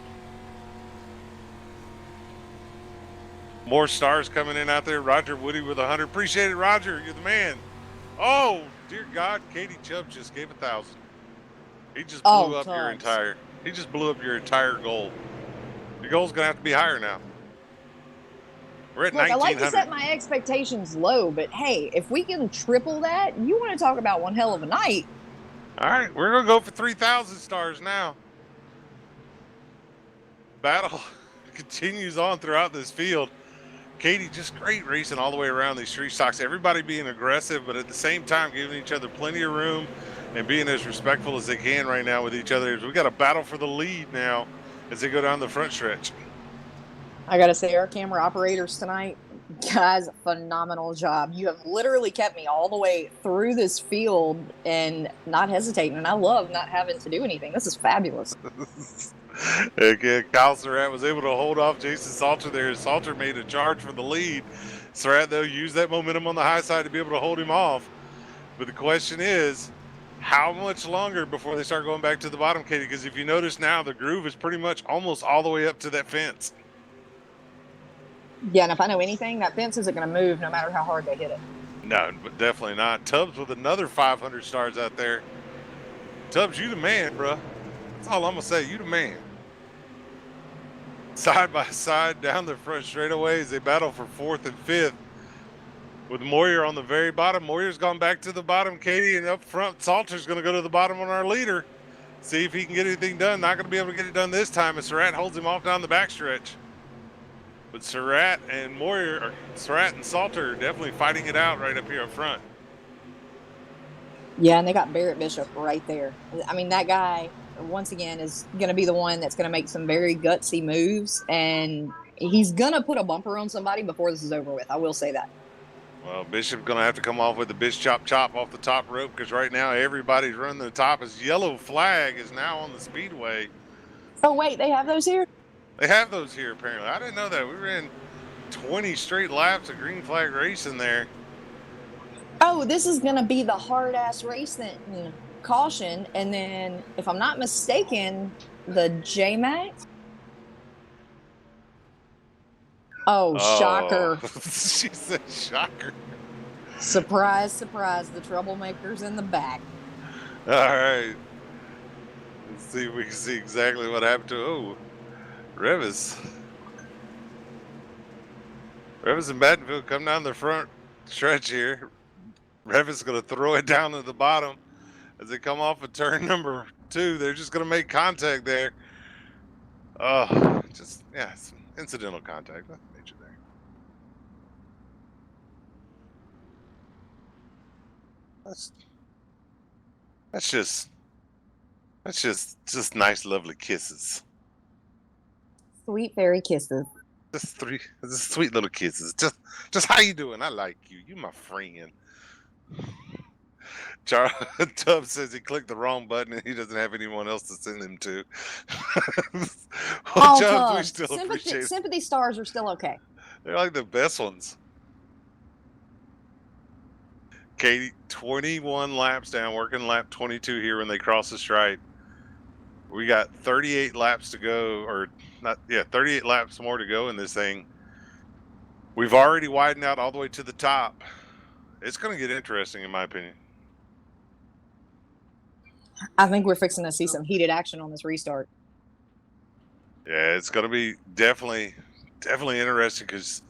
More stars coming in out there. Roger Woody with 100. Appreciate it, Roger. You're the man. Oh, dear God, Katie Chubb just gave 1,000. He just blew up your entire. He just blew up your entire goal. Your goal's gonna have to be higher now. We're at 1,900. I like to set my expectations low, but hey, if we can triple that, you want to talk about one hell of a night. All right, we're gonna go for 3,000 stars now. Battle continues on throughout this field. Katie, just great racing all the way around these street stocks. Everybody being aggressive, but at the same time giving each other plenty of room and being as respectful as they can right now with each other. We got a battle for the lead now as they go down the front stretch. I gotta say, our camera operators tonight, guys, phenomenal job. You have literally kept me all the way through this field and not hesitating. And I love not having to do anything. This is fabulous. Again, Kyle Surratt was able to hold off Jason Salter there. Salter made a charge for the lead. Surratt, though, used that momentum on the high side to be able to hold him off. But the question is, how much longer before they start going back to the bottom, Katie? Because if you notice now, the groove is pretty much almost all the way up to that fence. Yeah, and if I know anything, that fence isn't going to move no matter how hard they hit it. No, but definitely not. Tubbs with another 500 stars out there. Tubbs, you the man, bro. That's all I'm going to say. You the man. Side by side down the front straightaways, they battle for 4th and 5th. with Moyer on the very bottom. Moyer's gone back to the bottom, Katie, and up front, Salter's going to go to the bottom on our leader. See if he can get anything done. Not going to be able to get it done this time, as Surratt holds him off down the backstretch. But Surratt and Surratt and Salter are definitely fighting it out right up here up front. Yeah, and they got Barrett Bishop right there. I mean, that guy, once again, is going to be the one that's going to make some very gutsy moves, and he's going to put a bumper on somebody before this is over with. I will say that. Well, Bishop's going to have to come off with the Bish Chop Chop off the top rope, because right now everybody's running the top. His yellow flag is now on the Speedway. Oh, wait, they have those here? They have those here, apparently. I didn't know that. We ran 20 straight laps of green flag racing there. Oh, this is going to be the hard-ass race then. Caution, and then, if I'm not mistaken, the J-Max? Oh, shocker. She said shocker. Surprise, surprise, the troublemakers in the back. All right. Let's see if we can see exactly what happened to Revis. Revis and Battenfield come down the front stretch here. Revis is going to throw it down to the bottom as they come off of turn number 2. They're just going to make contact there. It's incidental contact. Nothing major there. That's just nice, lovely kisses. Sweet fairy kisses. Just sweet little kisses. Just how you doing? I like you. You my friend. Charles Tubbs says he clicked the wrong button and he doesn't have anyone else to send him to. Well, Tubbs, we still appreciate it. Sympathy stars are still okay. They're like the best ones. Katie, 21 laps down, working lap 22 here when they cross the stripe. We got 38 laps to go, 38 laps more to go in this thing. We've already widened out all the way to the top. It's going to get interesting, in my opinion. I think we're fixing to see some heated action on this restart. Yeah, it's going to be definitely interesting, because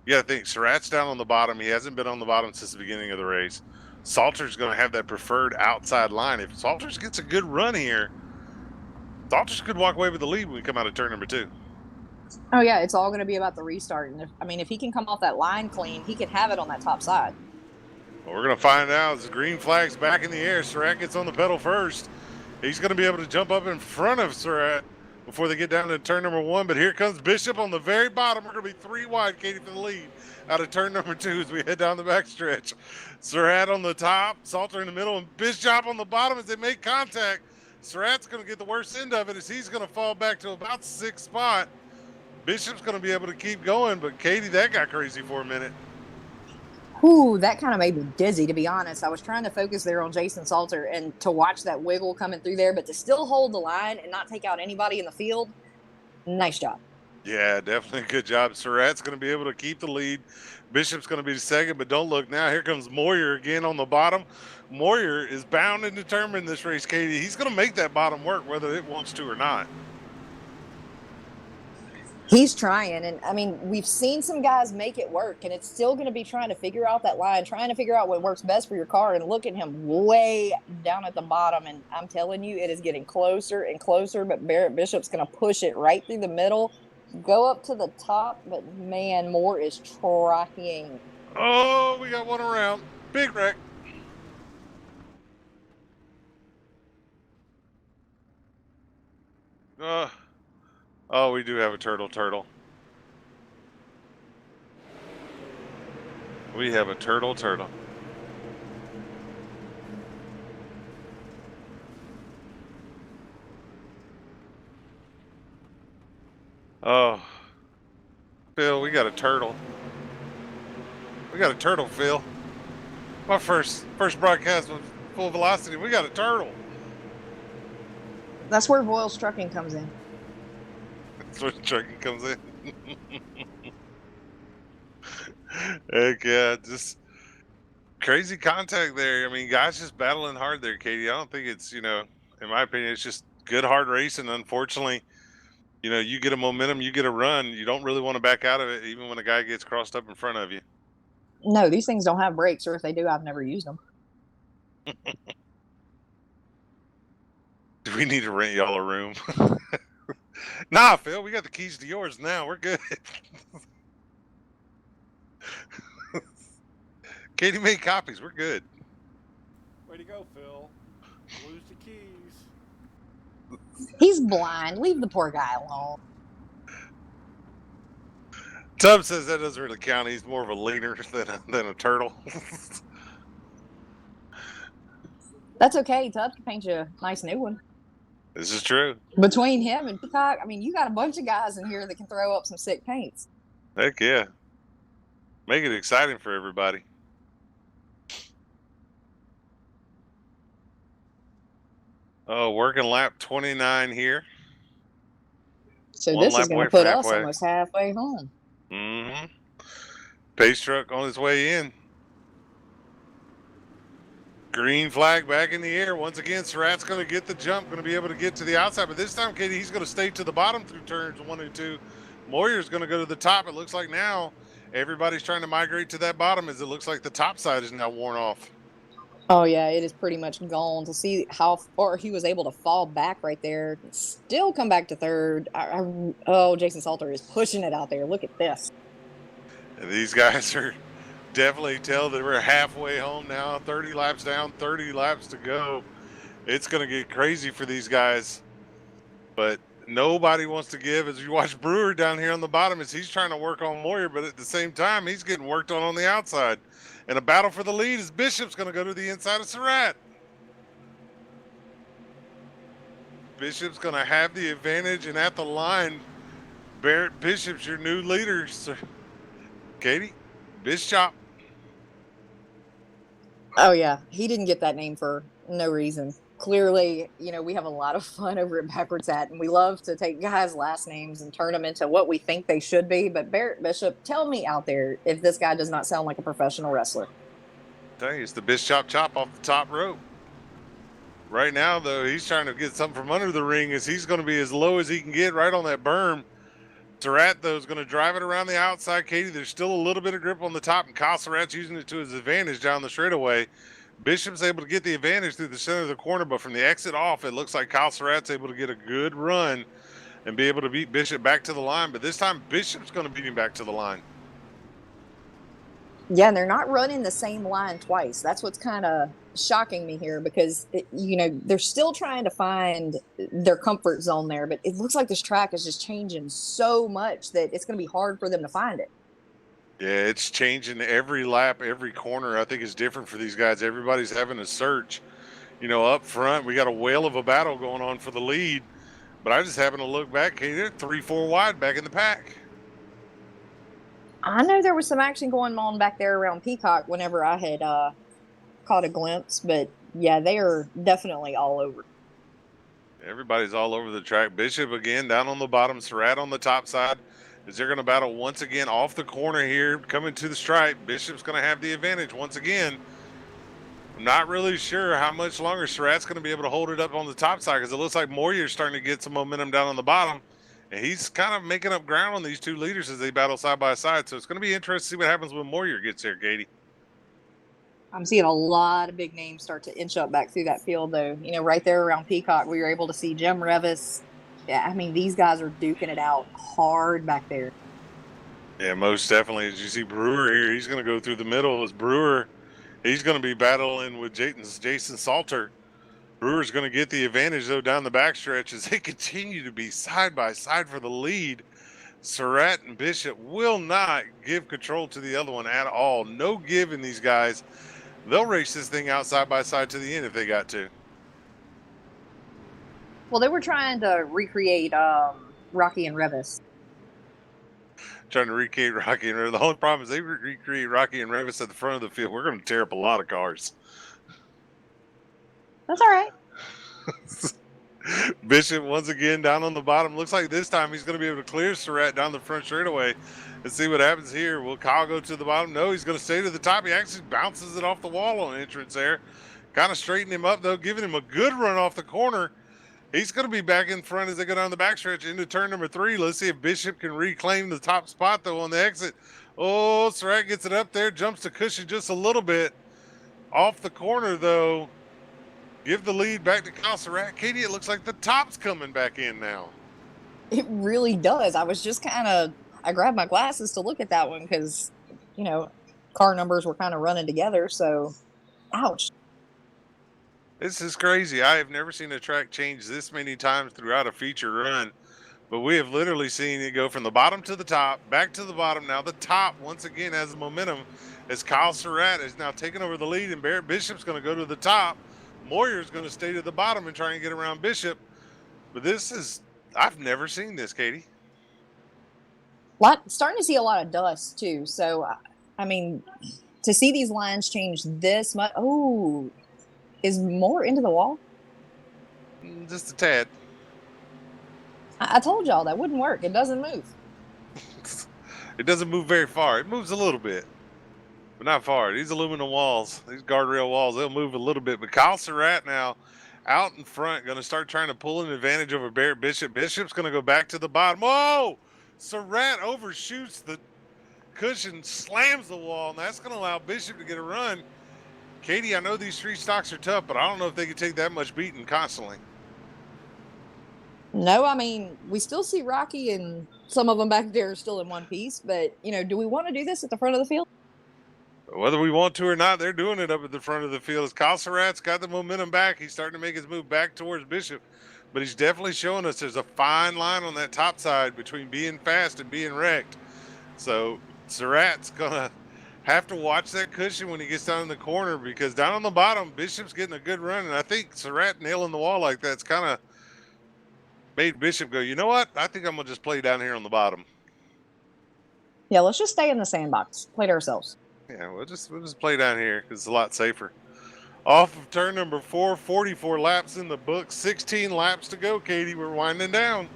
you got to think Surratt's down on the bottom. He hasn't been on the bottom since the beginning of the race. Salter's going to have that preferred outside line. If Salters gets a good run here, Salters could walk away with the lead when we come out of turn number 2. Oh, yeah, it's all going to be about the restart. And if he can come off that line clean, he can have it on that top side. Well, we're going to find out as the green flag's back in the air. Surratt gets on the pedal first. He's going to be able to jump up in front of Surratt before they get down to turn number 1. But here comes Bishop on the very bottom. We're going to be 3 wide, Katie, for the lead out of turn number 2 as we head down the backstretch. Surratt on the top, Salter in the middle, and Bishop on the bottom as they make contact. Surratt's going to get the worst end of it as he's going to fall back to about 6th spot. Bishop's going to be able to keep going, but Katie, that got crazy for a minute. Ooh, that kind of made me dizzy, to be honest. I was trying to focus there on Jason Salter and to watch that wiggle coming through there, but to still hold the line and not take out anybody in the field, nice job. Yeah, definitely a good job. Surratt's going to be able to keep the lead. Bishop's going to be second, but don't look now. Here comes Moyer again on the bottom. Moyer is bound and determined in this race, Katie. He's going to make that bottom work whether it wants to or not. He's trying, and I mean, we've seen some guys make it work, and it's still going to be trying to figure out that line, trying to figure out what works best for your car, and look at him way down at the bottom, and I'm telling you, it is getting closer and closer, but Barrett Bishop's going to push it right through the middle, go up to the top, but man, Moore is trying. Oh, we got one around. Big wreck. Oh, we do have a turtle. We have a turtle. Oh, Phil, we got a turtle. We got a turtle, Phil. My first broadcast was full velocity. We got a turtle. That's where Voiles Trucking comes in. That's where the trucking comes in. Heck yeah, just crazy contact there. I mean, guys just battling hard there, Katie. I don't think it's, in my opinion, it's just good, hard racing. Unfortunately, you get a momentum, you get a run. You don't really want to back out of it, even when a guy gets crossed up in front of you. No, these things don't have brakes, or if they do, I've never used them. Do we need to rent y'all a room? Nah, Phil, we got the keys to yours now. We're good. Katie made copies. We're good. Way to go, Phil. Lose the keys. He's blind. Leave the poor guy alone. Tubb says that doesn't really count. He's more of a leaner than a turtle. That's okay. Tubb can paint you a nice new one. This is true. Between him and Peacock, I mean, you got a bunch of guys in here that can throw up some sick paints. Heck yeah. Make it exciting for everybody. Oh, working lap 29 here. So One this is lap going away to put from us halfway. almost halfway home. Mm-hmm. Pace truck on his way in. Green flag back in the air. Once again, Surratt's going to get the jump, going to be able to get to the outside. But this time, Katie, he's going to stay to the bottom through turns 1 and 2. Moyer's going to go to the top. It looks like now everybody's trying to migrate to that bottom as it looks like the top side is now worn off. Oh, yeah, it is pretty much gone. To see how far he was able to fall back right there, still come back to third. Jason Salter is pushing it out there. Look at this. And these guys are definitely tell that we're halfway home now. 30 laps down, 30 laps to go. It's going to get crazy for these guys. But nobody wants to give. As you watch Brewer down here on the bottom, as he's trying to work on Moyer, but at the same time, he's getting worked on the outside. And a battle for the lead as Bishop's going to go to the inside of Surratt. Bishop's going to have the advantage, and at the line, Barrett Bishop's your new leader. So, Katie, Bishop. Oh, yeah, he didn't get that name for no reason. Clearly, we have a lot of fun over at Backwards Hat, and we love to take guys' last names and turn them into what we think they should be. But Barrett Bishop, tell me out there if this guy does not sound like a professional wrestler. Tell you, it's the Bishop chop off the top rope. Right now, though, he's trying to get something from under the ring as he's going to be as low as he can get right on that berm. Surratt, though, is going to drive it around the outside. Katie, there's still a little bit of grip on the top, and Kyle Surratt's using it to his advantage down the straightaway. Bishop's able to get the advantage through the center of the corner, but from the exit off, it looks like Kyle Surratt's able to get a good run and be able to beat Bishop back to the line. But this time, Bishop's going to beat him back to the line. Yeah, and they're not running the same line twice. That's what's kind of shocking me here because, they're still trying to find their comfort zone there, but it looks like this track is just changing so much that it's going to be hard for them to find it. Yeah, it's changing every lap, every corner. I think is different for these guys. Everybody's having a search. Up front, we got a whale of a battle going on for the lead. But I just happened to look back. Hey, they're 3-4 wide back in the pack. I know there was some action going on back there around Peacock whenever I had caught a glimpse. But, yeah, they are definitely all over. Everybody's all over the track. Bishop again down on the bottom. Surratt on the top side. As they're going to battle once again off the corner here, coming to the stripe. Bishop's going to have the advantage once again. I'm not really sure how much longer Surratt's going to be able to hold it up on the top side because it looks like Moyer's starting to get some momentum down on the bottom. And he's kind of making up ground on these two leaders as they battle side by side. So it's going to be interesting to see what happens when Moyer gets there, Katie. I'm seeing a lot of big names start to inch up back through that field, though. Right there around Peacock, we were able to see Jim Revis. Yeah, I mean, these guys are duking it out hard back there. Yeah, most definitely. As you see Brewer here, he's going to go through the middle. As Brewer, he's going to be battling with Jason Salter. Brewer's going to get the advantage, though, down the backstretch as they continue to be side by side for the lead. Surratt and Bishop will not give control to the other one at all. No give in these guys. They'll race this thing out side by side to the end if they got to. Well, they were trying to recreate Rocky and Revis. Trying to recreate Rocky and Revis. The only problem is they recreate Rocky and Revis at the front of the field. We're going to tear up a lot of cars. That's all right. Bishop once again down on the bottom. Looks like this time he's going to be able to clear Surratt down the front straightaway. Let's see what happens here. Will Kyle go to the bottom? No, he's going to stay to the top. He actually bounces it off the wall on entrance there. Kind of straightening him up, though, giving him a good run off the corner. He's going to be back in front as they go down the backstretch into turn number 3. Let's see if Bishop can reclaim the top spot, though, on the exit. Oh, Surratt gets it up there, jumps the cushion just a little bit. Off the corner, though. Give the lead back to Kyle Surratt. Katie, it looks like the top's coming back in now. It really does. I was just I grabbed my glasses to look at that one because, car numbers were kind of running together. So, ouch. This is crazy. I have never seen a track change this many times throughout a feature run, but we have literally seen it go from the bottom to the top, back to the bottom. Now the top, once again, has momentum as Kyle Surratt is now taking over the lead, and Barrett Bishop's going to go to the top. Moyer's going to stay to the bottom and try and get around Bishop. But I've never seen this, Katie. Starting to see a lot of dust, too. So, I mean, to see these lines change this much. Oh, is more into the wall? Just a tad. I told y'all that wouldn't work. It doesn't move. It doesn't move very far. It moves a little bit, but not far. These aluminum walls, these guardrail walls, they'll move a little bit. But Kyle Surratt now out in front, going to start trying to pull an advantage over Barrett Bishop. Bishop's going to go back to the bottom. Whoa! Surratt overshoots the cushion, slams the wall, and that's going to allow Bishop to get a run. Katie, I know these street stocks are tough, but I don't know if they can take that much beating constantly. No, I mean, we still see Rocky and some of them back there are still in one piece. But, do we want to do this at the front of the field? Whether we want to or not, they're doing it up at the front of the field. As Kyle Surratt's got the momentum back, he's starting to make his move back towards Bishop. But he's definitely showing us there's a fine line on that top side between being fast and being wrecked. So Surratt's going to have to watch that cushion when he gets down in the corner, because down on the bottom, Bishop's getting a good run. And I think Surratt nailing the wall like that's kind of made Bishop go, you know what? I think I'm going to just play down here on the bottom. Yeah, let's just stay in the sandbox. Play to ourselves. Yeah, we'll just play down here because it's a lot safer. Off of turn number 4, 44 laps in the book, 16 laps to go, Katie. We're winding down.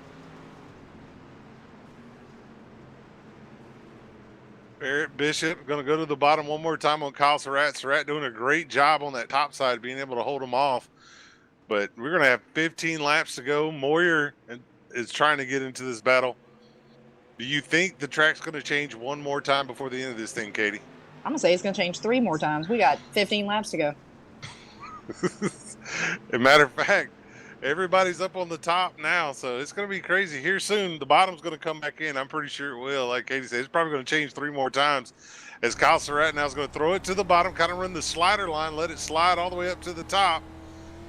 Barrett Bishop going to go to the bottom one more time on Kyle Surratt. Surratt doing a great job on that top side, being able to hold him off. But we're going to have 15 laps to go. Moyer is trying to get into this battle. Do you think the track's going to change one more time before the end of this thing, Katie? I'm going to say it's going to change 3 more times. We got 15 laps to go. As a matter of fact, everybody's up on the top now, so it's going to be crazy. Here soon, the bottom's going to come back in. I'm pretty sure it will. Like Katie said, it's probably going to change 3 more times as Kyle Surratt now is going to throw it to the bottom, kind of run the slider line, let it slide all the way up to the top,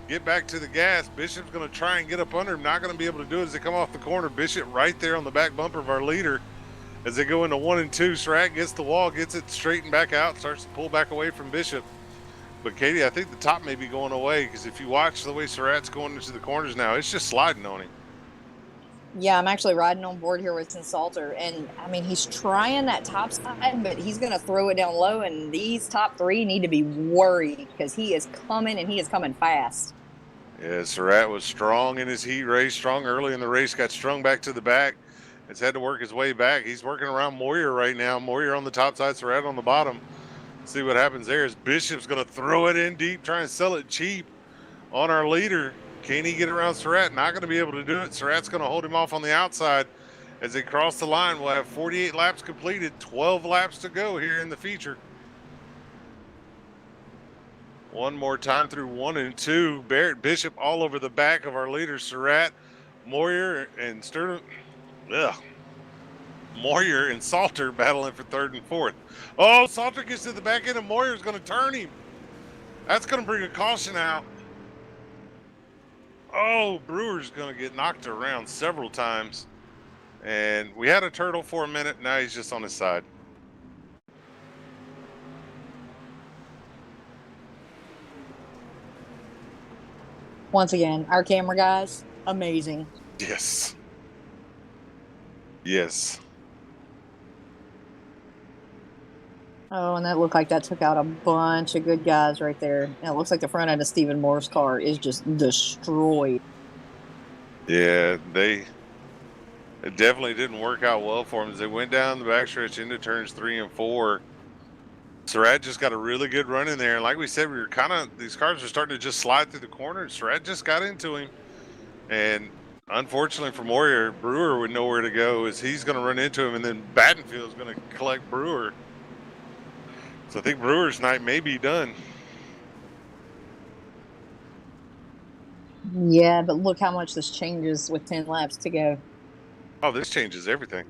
get back to the gas. Bishop's going to try and get up under him. Not going to be able to do it as they come off the corner. Bishop right there on the back bumper of our leader as they go into 1 and 2. Surratt gets the wall, gets it straightened back out, starts to pull back away from Bishop. But Katie, I think the top may be going away, because if you watch the way Surratt's going into the corners now, it's just sliding on him. Yeah, I'm actually riding on board here with Salter, and I mean, he's trying that top side, but he's going to throw it down low, and these top 3 need to be worried because he is coming, and he is coming fast. Yeah, Surratt was strong in his heat race, strong early in the race, got strung back to the back. Has had to work his way back. He's working around Moyer right now. Moyer on the top side, Surratt on the bottom. See what happens there is Bishop's going to throw it in deep, try and sell it cheap on our leader. Can he get around Surratt? Not going to be able to do it. Surratt's going to hold him off on the outside as they cross the line. We'll have 48 laps completed, 12 laps to go here in the feature. One more time through 1 and 2. Barrett Bishop all over the back of our leader, Surratt, Moyer, and Stern. Moyer and Salter battling for 3rd and 4th. Oh, Salter gets to the back end and Moyer's going to turn him. That's going to bring a caution out. Oh, Brewer's going to get knocked around several times. And we had a turtle for a minute. Now he's just on his side. Once again, our camera guys, amazing. Yes. Yes. Oh, and that looked like that took out a bunch of good guys right there. And it looks like the front end of Stephen Moore's car is just destroyed. Yeah, it definitely didn't work out well for them as they went down the backstretch into turns 3 and 4. Surratt just got a really good run in there. And like we said, these cars are starting to just slide through the corner. Surratt just got into him. And Unfortunately for Warrior, Brewer would know where to go, as he's going to run into him, and then Battenfield's going to collect Brewer. So I think Brewer's night may be done. Yeah, but look how much this changes with 10 laps to go. Oh, this changes everything.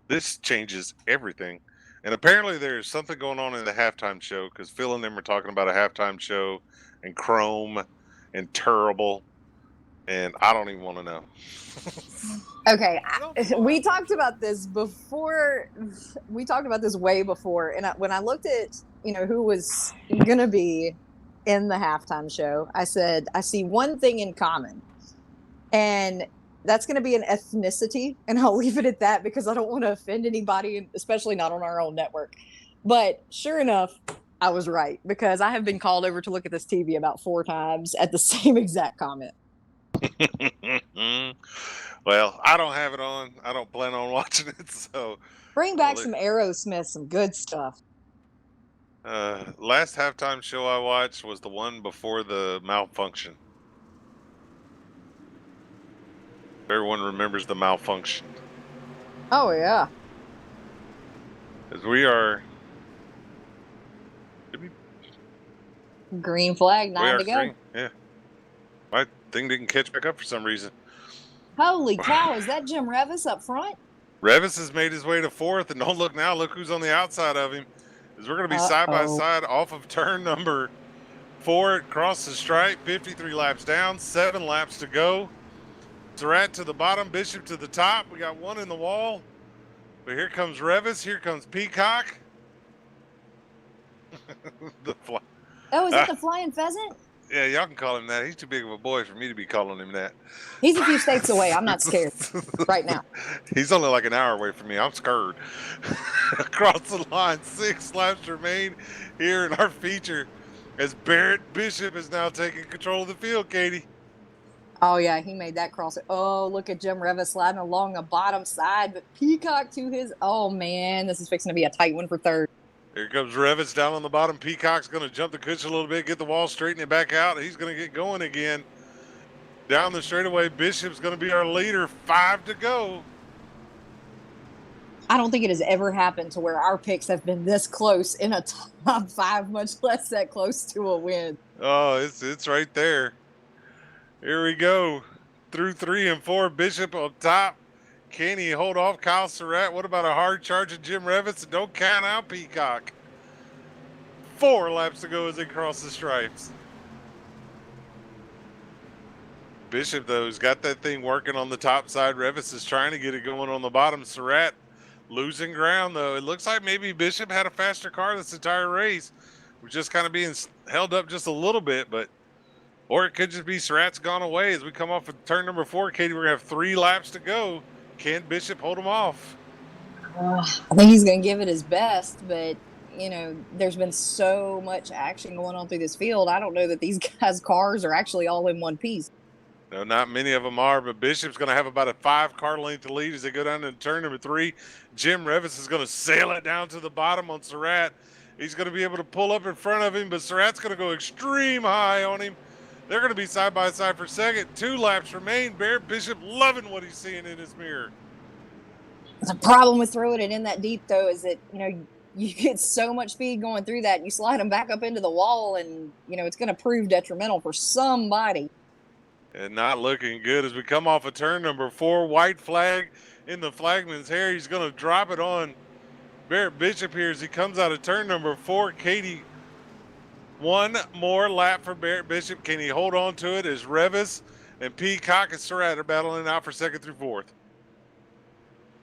This changes everything. And apparently there's something going on in the halftime show, because Phil and them are talking about a halftime show and Chrome and Terrible, and I don't even want to know. Okay, we talked about this before. We talked about this way before, and when I looked at who was gonna be in the halftime show, I said I see one thing in common, and that's going to be an ethnicity, and I'll leave it at that because I don't want to offend anybody, especially not on our own network. But sure enough, I was right, because I have been called over to look at this TV about 4 times at the same exact comment. Well, I don't have it on. I don't plan on watching it, so bring back some Aerosmith, some good stuff. Last halftime show I watched was the one before the malfunction. Everyone remembers the malfunction. Oh yeah. As we are green flag, 9 to go. Green. Yeah. My thing didn't catch back up for some reason. Holy cow, is that Jim Revis up front? Revis has made his way to 4th, and don't look now, look who's on the outside of him. As we're going to be side by side off of turn number 4, across the stripe, 53 laps down, 7 laps to go. Surratt to the bottom, Bishop to the top. We got one in the wall. But here comes Revis, here comes Peacock. Oh, is that the Flying Pheasant? Yeah, y'all can call him that. He's too big of a boy for me to be calling him that. He's a few states away. I'm not scared right now. He's only like an hour away from me. I'm scared. Across the line, 6 laps remain here in our feature, as Barrett Bishop is now taking control of the field, Katie. Oh, yeah, he made that cross. Oh, look at Jim Revis sliding along the bottom side, but Peacock to his... Oh, man, this is fixing to be a tight one for 3rd. Here comes Revis down on the bottom. Peacock's going to jump the cushion a little bit, get the wall, straighten it back out. He's going to get going again. Down the straightaway, Bishop's going to be our leader. 5 to go. I don't think it has ever happened to where our picks have been this close in a top 5, much less that close to a win. Oh, it's right there. Here we go. Through 3 and 4, Bishop up top. Can he hold off Kyle Surratt? What about a hard charge of Jim Revis? Don't count out Peacock. 4 laps to go as they cross the stripes. Bishop, though, has got that thing working on the top side. Revis is trying to get it going on the bottom. Surratt losing ground, though. It looks like maybe Bishop had a faster car this entire race. We're just kind of being held up just a little bit, or it could just be Surratt's gone away. As we come off of turn number 4, Katie, we're going to have 3 laps to go. Can Bishop hold him off? I think he's going to give it his best, but, there's been so much action going on through this field. I don't know that these guys' cars are actually all in one piece. No, not many of them are, but Bishop's going to have about a 5-car length lead as they go down to turn number 3. Jim Revis is going to sail it down to the bottom on Surratt. He's going to be able to pull up in front of him, but Surratt's going to go extreme high on him. They're going to be side by side for second. 2 laps remain. Barrett Bishop loving what he's seeing in his mirror. The problem with throwing it in that deep, though, is that, you get so much speed going through that. You slide them back up into the wall, and, it's going to prove detrimental for somebody. And not looking good as we come off of turn number 4. White flag in the flagman's hair. He's going to drop it on Barrett Bishop here as he comes out of turn number 4. Katie, 1 more lap for Barrett Bishop. Can he hold on to it as Revis and Peacock and Surratt are battling out for 2nd through 4th?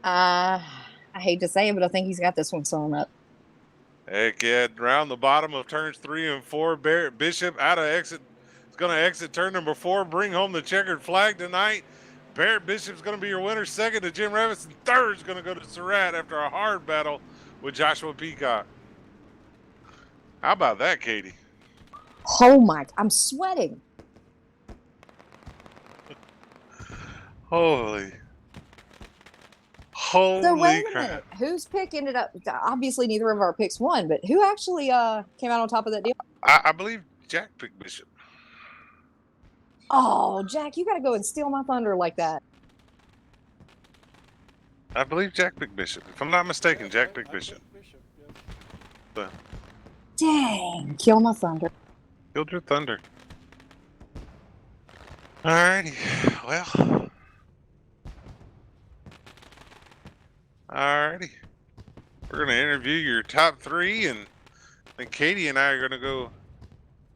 I hate to say it, but I think he's got this one sewn up. Heck yeah. Around the bottom of turns 3 and 4, Barrett Bishop out of exit. Is going to exit turn number 4, bring home the checkered flag tonight. Barrett Bishop's going to be your winner. 2nd to Jim Revis, and 3rd is going to go to Surratt after a hard battle with Joshua Peacock. How about that, Katie? Oh my, I'm sweating. Holy So wait a crap. minute. Whose pick ended up, obviously neither of our picks won, but who actually came out on top of that deal? I believe Jack picked Bishop. Oh, Jack, you got to go and steal my thunder like that. I believe Jack Big Bishop. If I'm not mistaken, Jack Big I Bishop. think yes. Dang, kill my thunder. Killed your thunder. Alrighty. Well. Alrighty. We're going to interview your top 3, and then Katie and I are going to go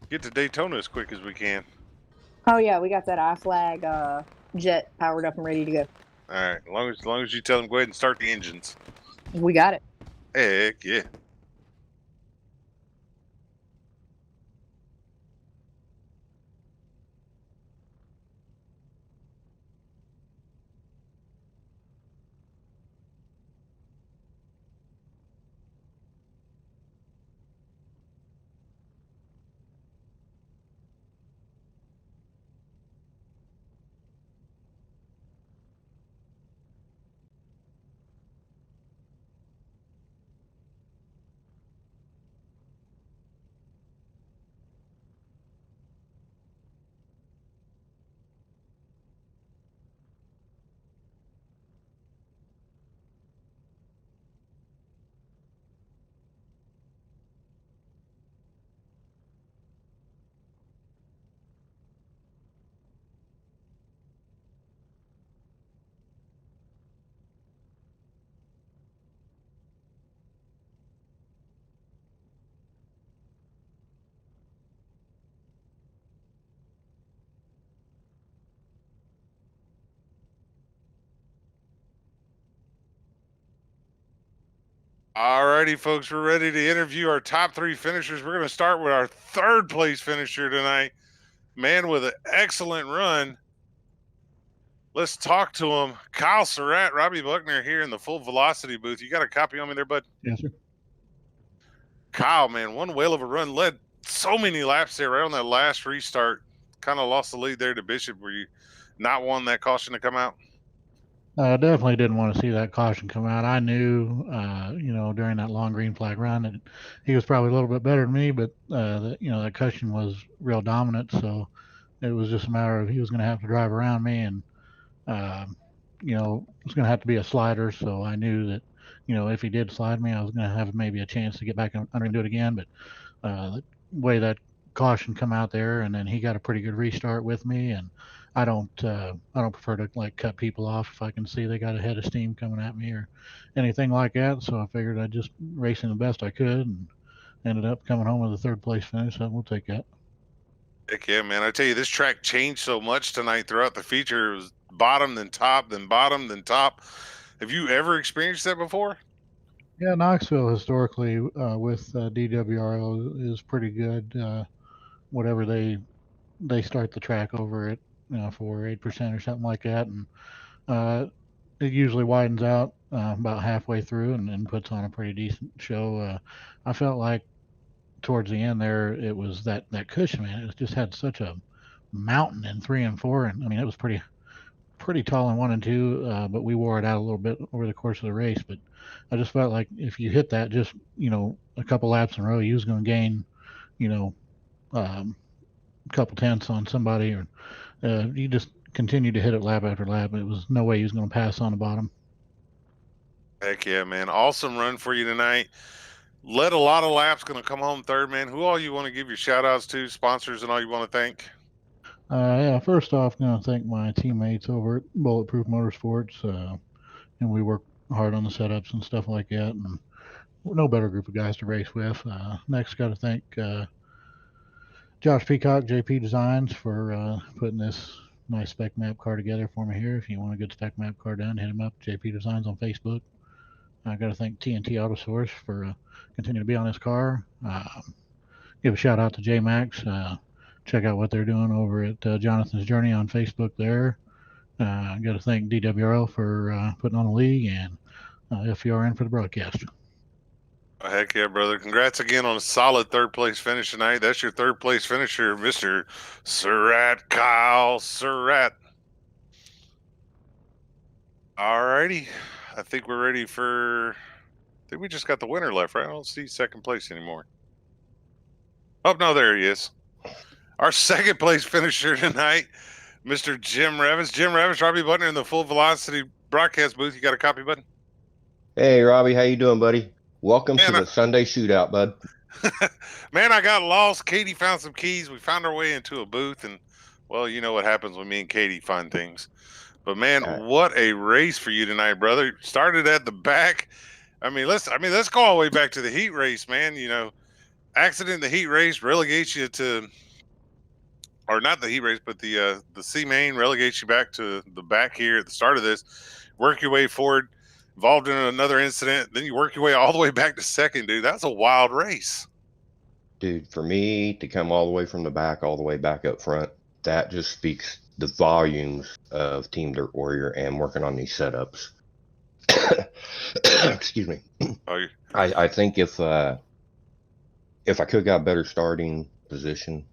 get to Daytona as quick as we can. Oh yeah, we got that I-Flag jet powered up and ready to go. Alright. As long as you tell them, go ahead and start the engines. We got it. Heck yeah. Alrighty, folks, we're ready to interview our top 3 finishers. We're going to start with our 3rd place finisher tonight. Man with an excellent run. Let's talk to him. Kyle Surratt, Robbie Buckner here in the Full Velocity booth. You got a copy on me there, bud? Yes, sir. Kyle, man, one whale of a run. Led so many laps there right on that last restart. Kind of lost the lead there to Bishop. Were you not wanting that caution to come out? I definitely didn't want to see that caution come out. I knew, during that long green flag run that he was probably a little bit better than me, but that caution was real dominant. So it was just a matter of he was going to have to drive around me, and it was going to have to be a slider. So I knew that, if he did slide me, I was going to have maybe a chance to get back under and do it again. But the way that caution come out there, and then he got a pretty good restart with me, and I don't prefer to like cut people off if I can see they got a head of steam coming at me or anything like that. So I figured I'd just racing the best I could, and ended up coming home with a 3rd place finish. So we'll take that. Heck yeah, man. I tell you, this track changed so much tonight throughout the feature. It was bottom, then top, then bottom, then top. Have you ever experienced that before? Yeah, Knoxville historically with DWRL is pretty good. Whatever they start the track over at 4 8% or something like that, and it usually widens out about halfway through and puts on a pretty decent show. I felt like towards the end there, it was that cushion, man. It just had such a mountain in 3 and 4, and I mean it was pretty tall in 1 and 2, but we wore it out a little bit over the course of the race. But I just felt like if you hit that just a couple laps in a row, you was going to gain a couple tenths on somebody, or you just continued to hit it lap after lap. It was no way he was going to pass on the bottom. Heck yeah, man. Awesome run for you tonight. Led a lot of laps, going to come home 3rd, man. Who all you want to give your shout outs to, sponsors, and all you want to thank? Yeah, first off, going to thank my teammates over at Bulletproof Motorsports. And we work hard on the setups and stuff like that. And no better group of guys to race with. Next, got to thank Josh Peacock, JP Designs, for putting this nice spec map car together for me here. If you want a good spec map car done, hit him up, JP Designs on Facebook. I got to thank TNT Auto Source for continuing to be on this car. Give a shout out to J Max. Check out what they're doing over at Jonathan's Journey on Facebook there. Got to thank DWRL for putting on the league, and FERN for the broadcast. Oh, heck yeah, brother. Congrats again on a solid 3rd place finish tonight. That's your 3rd place finisher, Mr. Surratt, Kyle Surratt. Alrighty. I think we're ready for... I think we just got the winner left, right? I don't see 2nd place anymore. Oh, no, there he is. our second place finisher tonight, Mr. Jim Revis. Jim Revis, Robbie Butner in the Full Velocity broadcast booth. You got a copy button? Hey, Robbie, how you doing, buddy? Welcome to Man, the Sunday Shootout, bud. Man, I got lost. Katie found some keys. We found our way into a booth, and well, you know what happens when me and Katie find things. But man, what a race for you tonight, brother. Started at the back. Let's go all the way back to the heat race, man. You know, accident in the heat race relegates you to, or not the heat race, but the C main relegates you back to the back here at the start of this. Work your way forward, involved in another incident, then you work your way all the way back to second, dude. That's a wild race. Dude, for me to come all the way from the back, all the way back up front, that just speaks the volumes of Team Dirt Warrior and working on these setups. Excuse me. I think if I could have got a better starting position,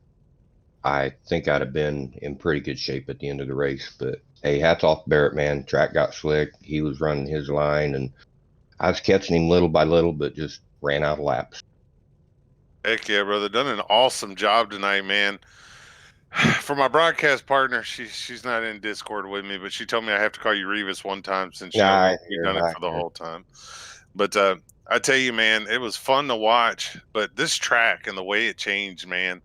I think I'd have been in pretty good shape at the end of the race. But hey, hats off Barrett, man. Track got slick. He was running his line, and I was catching him little by little, but just ran out of laps. Heck yeah, brother. Done an awesome job tonight, man. For my broadcast partner, she's not in Discord with me, but she told me I have to call you Revis one time since you've done it for the whole time. But I tell you, man, it was fun to watch. But this track and the way it changed, man,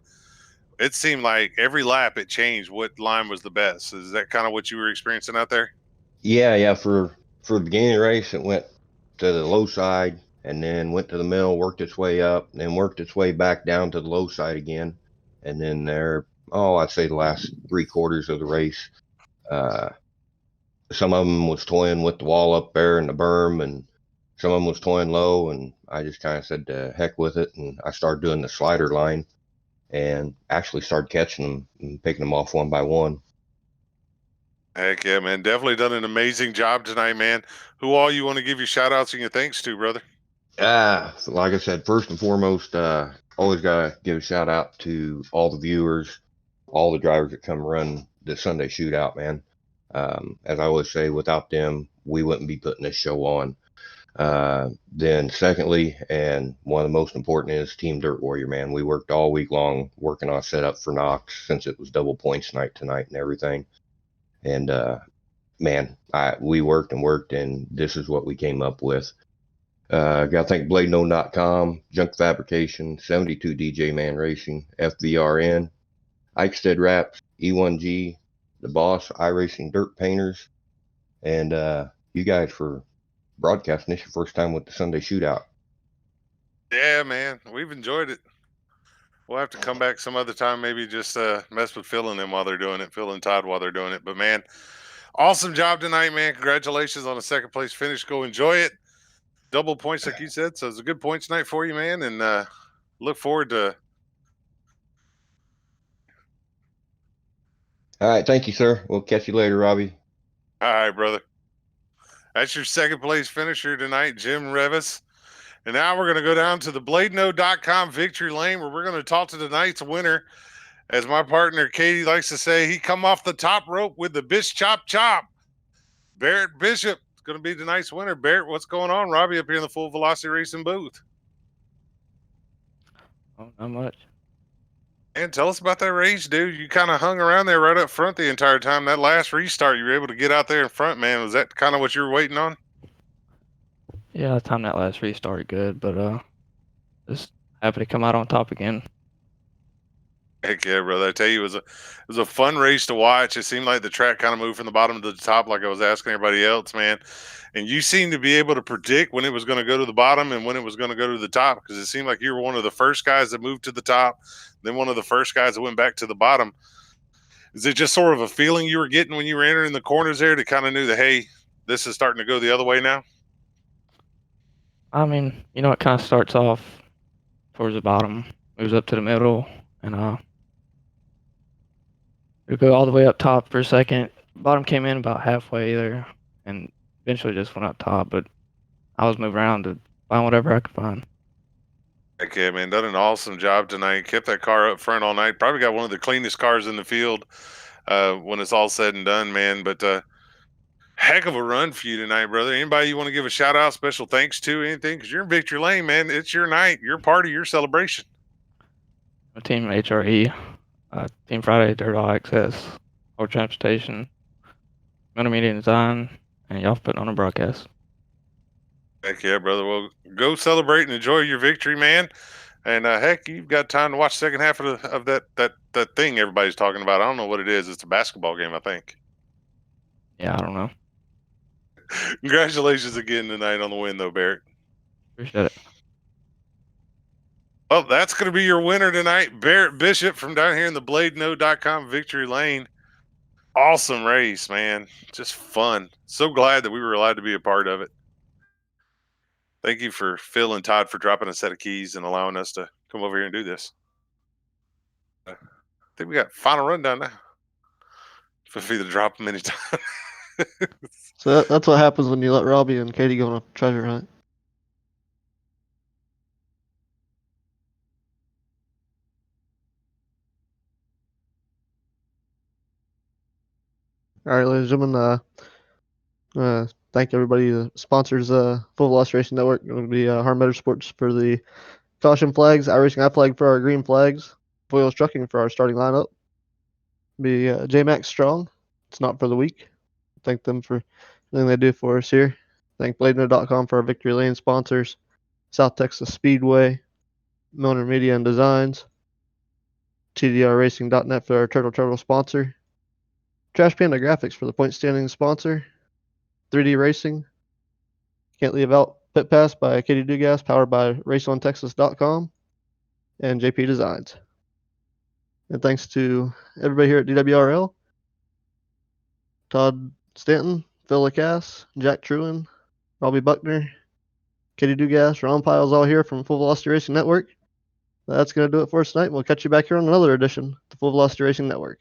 it seemed like every lap it changed what line was the best. Is that kind of what you were experiencing out there? Yeah. For the beginning of the race, it went to the low side and then went to the middle, worked its way up, and then worked its way back down to the low side again. And then I'd say the last 3/4 of the race, some of them was toying with the wall up there in the berm, and some of them was toying low, and I just kind of said to heck with it, and I started doing the slider line and actually started catching them and picking them off one by one. Heck yeah, man. Definitely done an amazing job tonight, man. Who all you want to give your shout outs and your thanks to, brother? Like I said, first and foremost, always got to give a shout out to all the viewers, all the drivers that come run the Sunday Shootout, man. As I always say, without them, we wouldn't be putting this show on. Then secondly, and one of the most important, is Team Dirt Warrior, man. We worked all week long working on setup for Knox, since it was double points night tonight and everything. And man, we worked, and this is what we came up with. Got to thank BladeNo.com, Junk Fabrication, 72 DJ Man Racing, FVRN, Eichstead Wraps, E1G, The Boss, iRacing Dirt Painters, and you guys for broadcasting this your first time with the Sunday Shootout. Yeah, man, we've enjoyed it. We'll have to come back some other time, maybe just mess with Phil and them while they're doing it, Phil and Todd while they're doing it. But man, awesome job tonight, man. Congratulations on a second place finish. Go enjoy it. Double points, like you said. So it's a good points night for you, man. And look forward to. All right. Thank you, sir. We'll catch you later, Robbie. All right, brother. That's your second place finisher tonight, Jim Revis. And now we're going to go down to the BladeNo.com victory lane, where we're going to talk to tonight's winner. As my partner Katie likes to say, he come off the top rope with the bitch chop chop. Barrett Bishop is going to be tonight's winner. Barrett, what's going on? Robbie up here in the Full Velocity Racing booth. Oh, not much. And tell us about that race, dude. You kind of hung around there right up front the entire time. That last restart, you were able to get out there in front, man. Was that kind of what you were waiting on? Yeah, the time that last restart good, but just happy to come out on top again. Heck yeah, brother. I tell you, it was a fun race to watch. It seemed like the track kind of moved from the bottom to the top, like I was asking everybody else, man. And you seemed to be able to predict when it was going to go to the bottom and when it was going to go to the top, because it seemed like you were one of the first guys that moved to the top, then one of the first guys that went back to the bottom. Is it just sort of a feeling you were getting when you were entering the corners there to kind of knew that, hey, this is starting to go the other way now? I mean, you know, it kind of starts off towards the bottom, moves up to the middle, and it'll go all the way up top for a second. Bottom came in about halfway there, and eventually just went up top, but I was moving around to find whatever I could find. Okay, man, done an awesome job tonight. Kept that car up front all night. Probably got one of the cleanest cars in the field when it's all said and done, man. But heck of a run for you tonight, brother. Anybody you want to give a shout out, special thanks to, anything? Because you're in victory lane, man. It's your night, your party, your celebration. My team HRE, Team Friday, Dirt All Access, Or Transportation, Media Design, and y'all putting on a broadcast. Heck yeah, brother. Well, go celebrate and enjoy your victory, man. And heck, you've got time to watch the second half of that thing everybody's talking about. I don't know what it is. It's a basketball game, I think. Yeah, I don't know. Congratulations again tonight on the win, though, Barrett. Appreciate it. Well, that's going to be your winner tonight, Barrett Bishop from down here in the BladeNode.com Victory Lane. Awesome race, man. Just fun. So glad that we were allowed to be a part of it. Thank you for Phil and Todd for dropping a set of keys and allowing us to come over here and do this. I think we got final rundown now. Feel free to drop them anytime. So that's what happens when you let Robbie and Katie go on a treasure hunt. All right, ladies and gentlemen, thank everybody that sponsors Full Velocity Racing Network. Going to be Harm Motorsports for the caution flags, iRacing iFlag for our green flags, Boyle's Trucking for our starting lineup. Be J-Max Strong. It's not for the week. Thank them for everything they do for us here. Thank BladeNode.com for our Victory Lane sponsors, South Texas Speedway, Milner Media and Designs, TDRRacing.net for our Turtle sponsor, Trash Panda Graphics for the point standing sponsor, 3D Racing, Can't Leave Out Pit Pass by Katie Dugas, powered by RaceOnTexas.com, and JP Designs. And thanks to everybody here at DWRL, Todd Stanton, Phil Lacasse, Jack Truen, Robbie Buckner, Katie Dugas, Ron Piles, all here from Full Velocity Racing Network. That's going to do it for us tonight. We'll catch you back here on another edition of the Full Velocity Racing Network.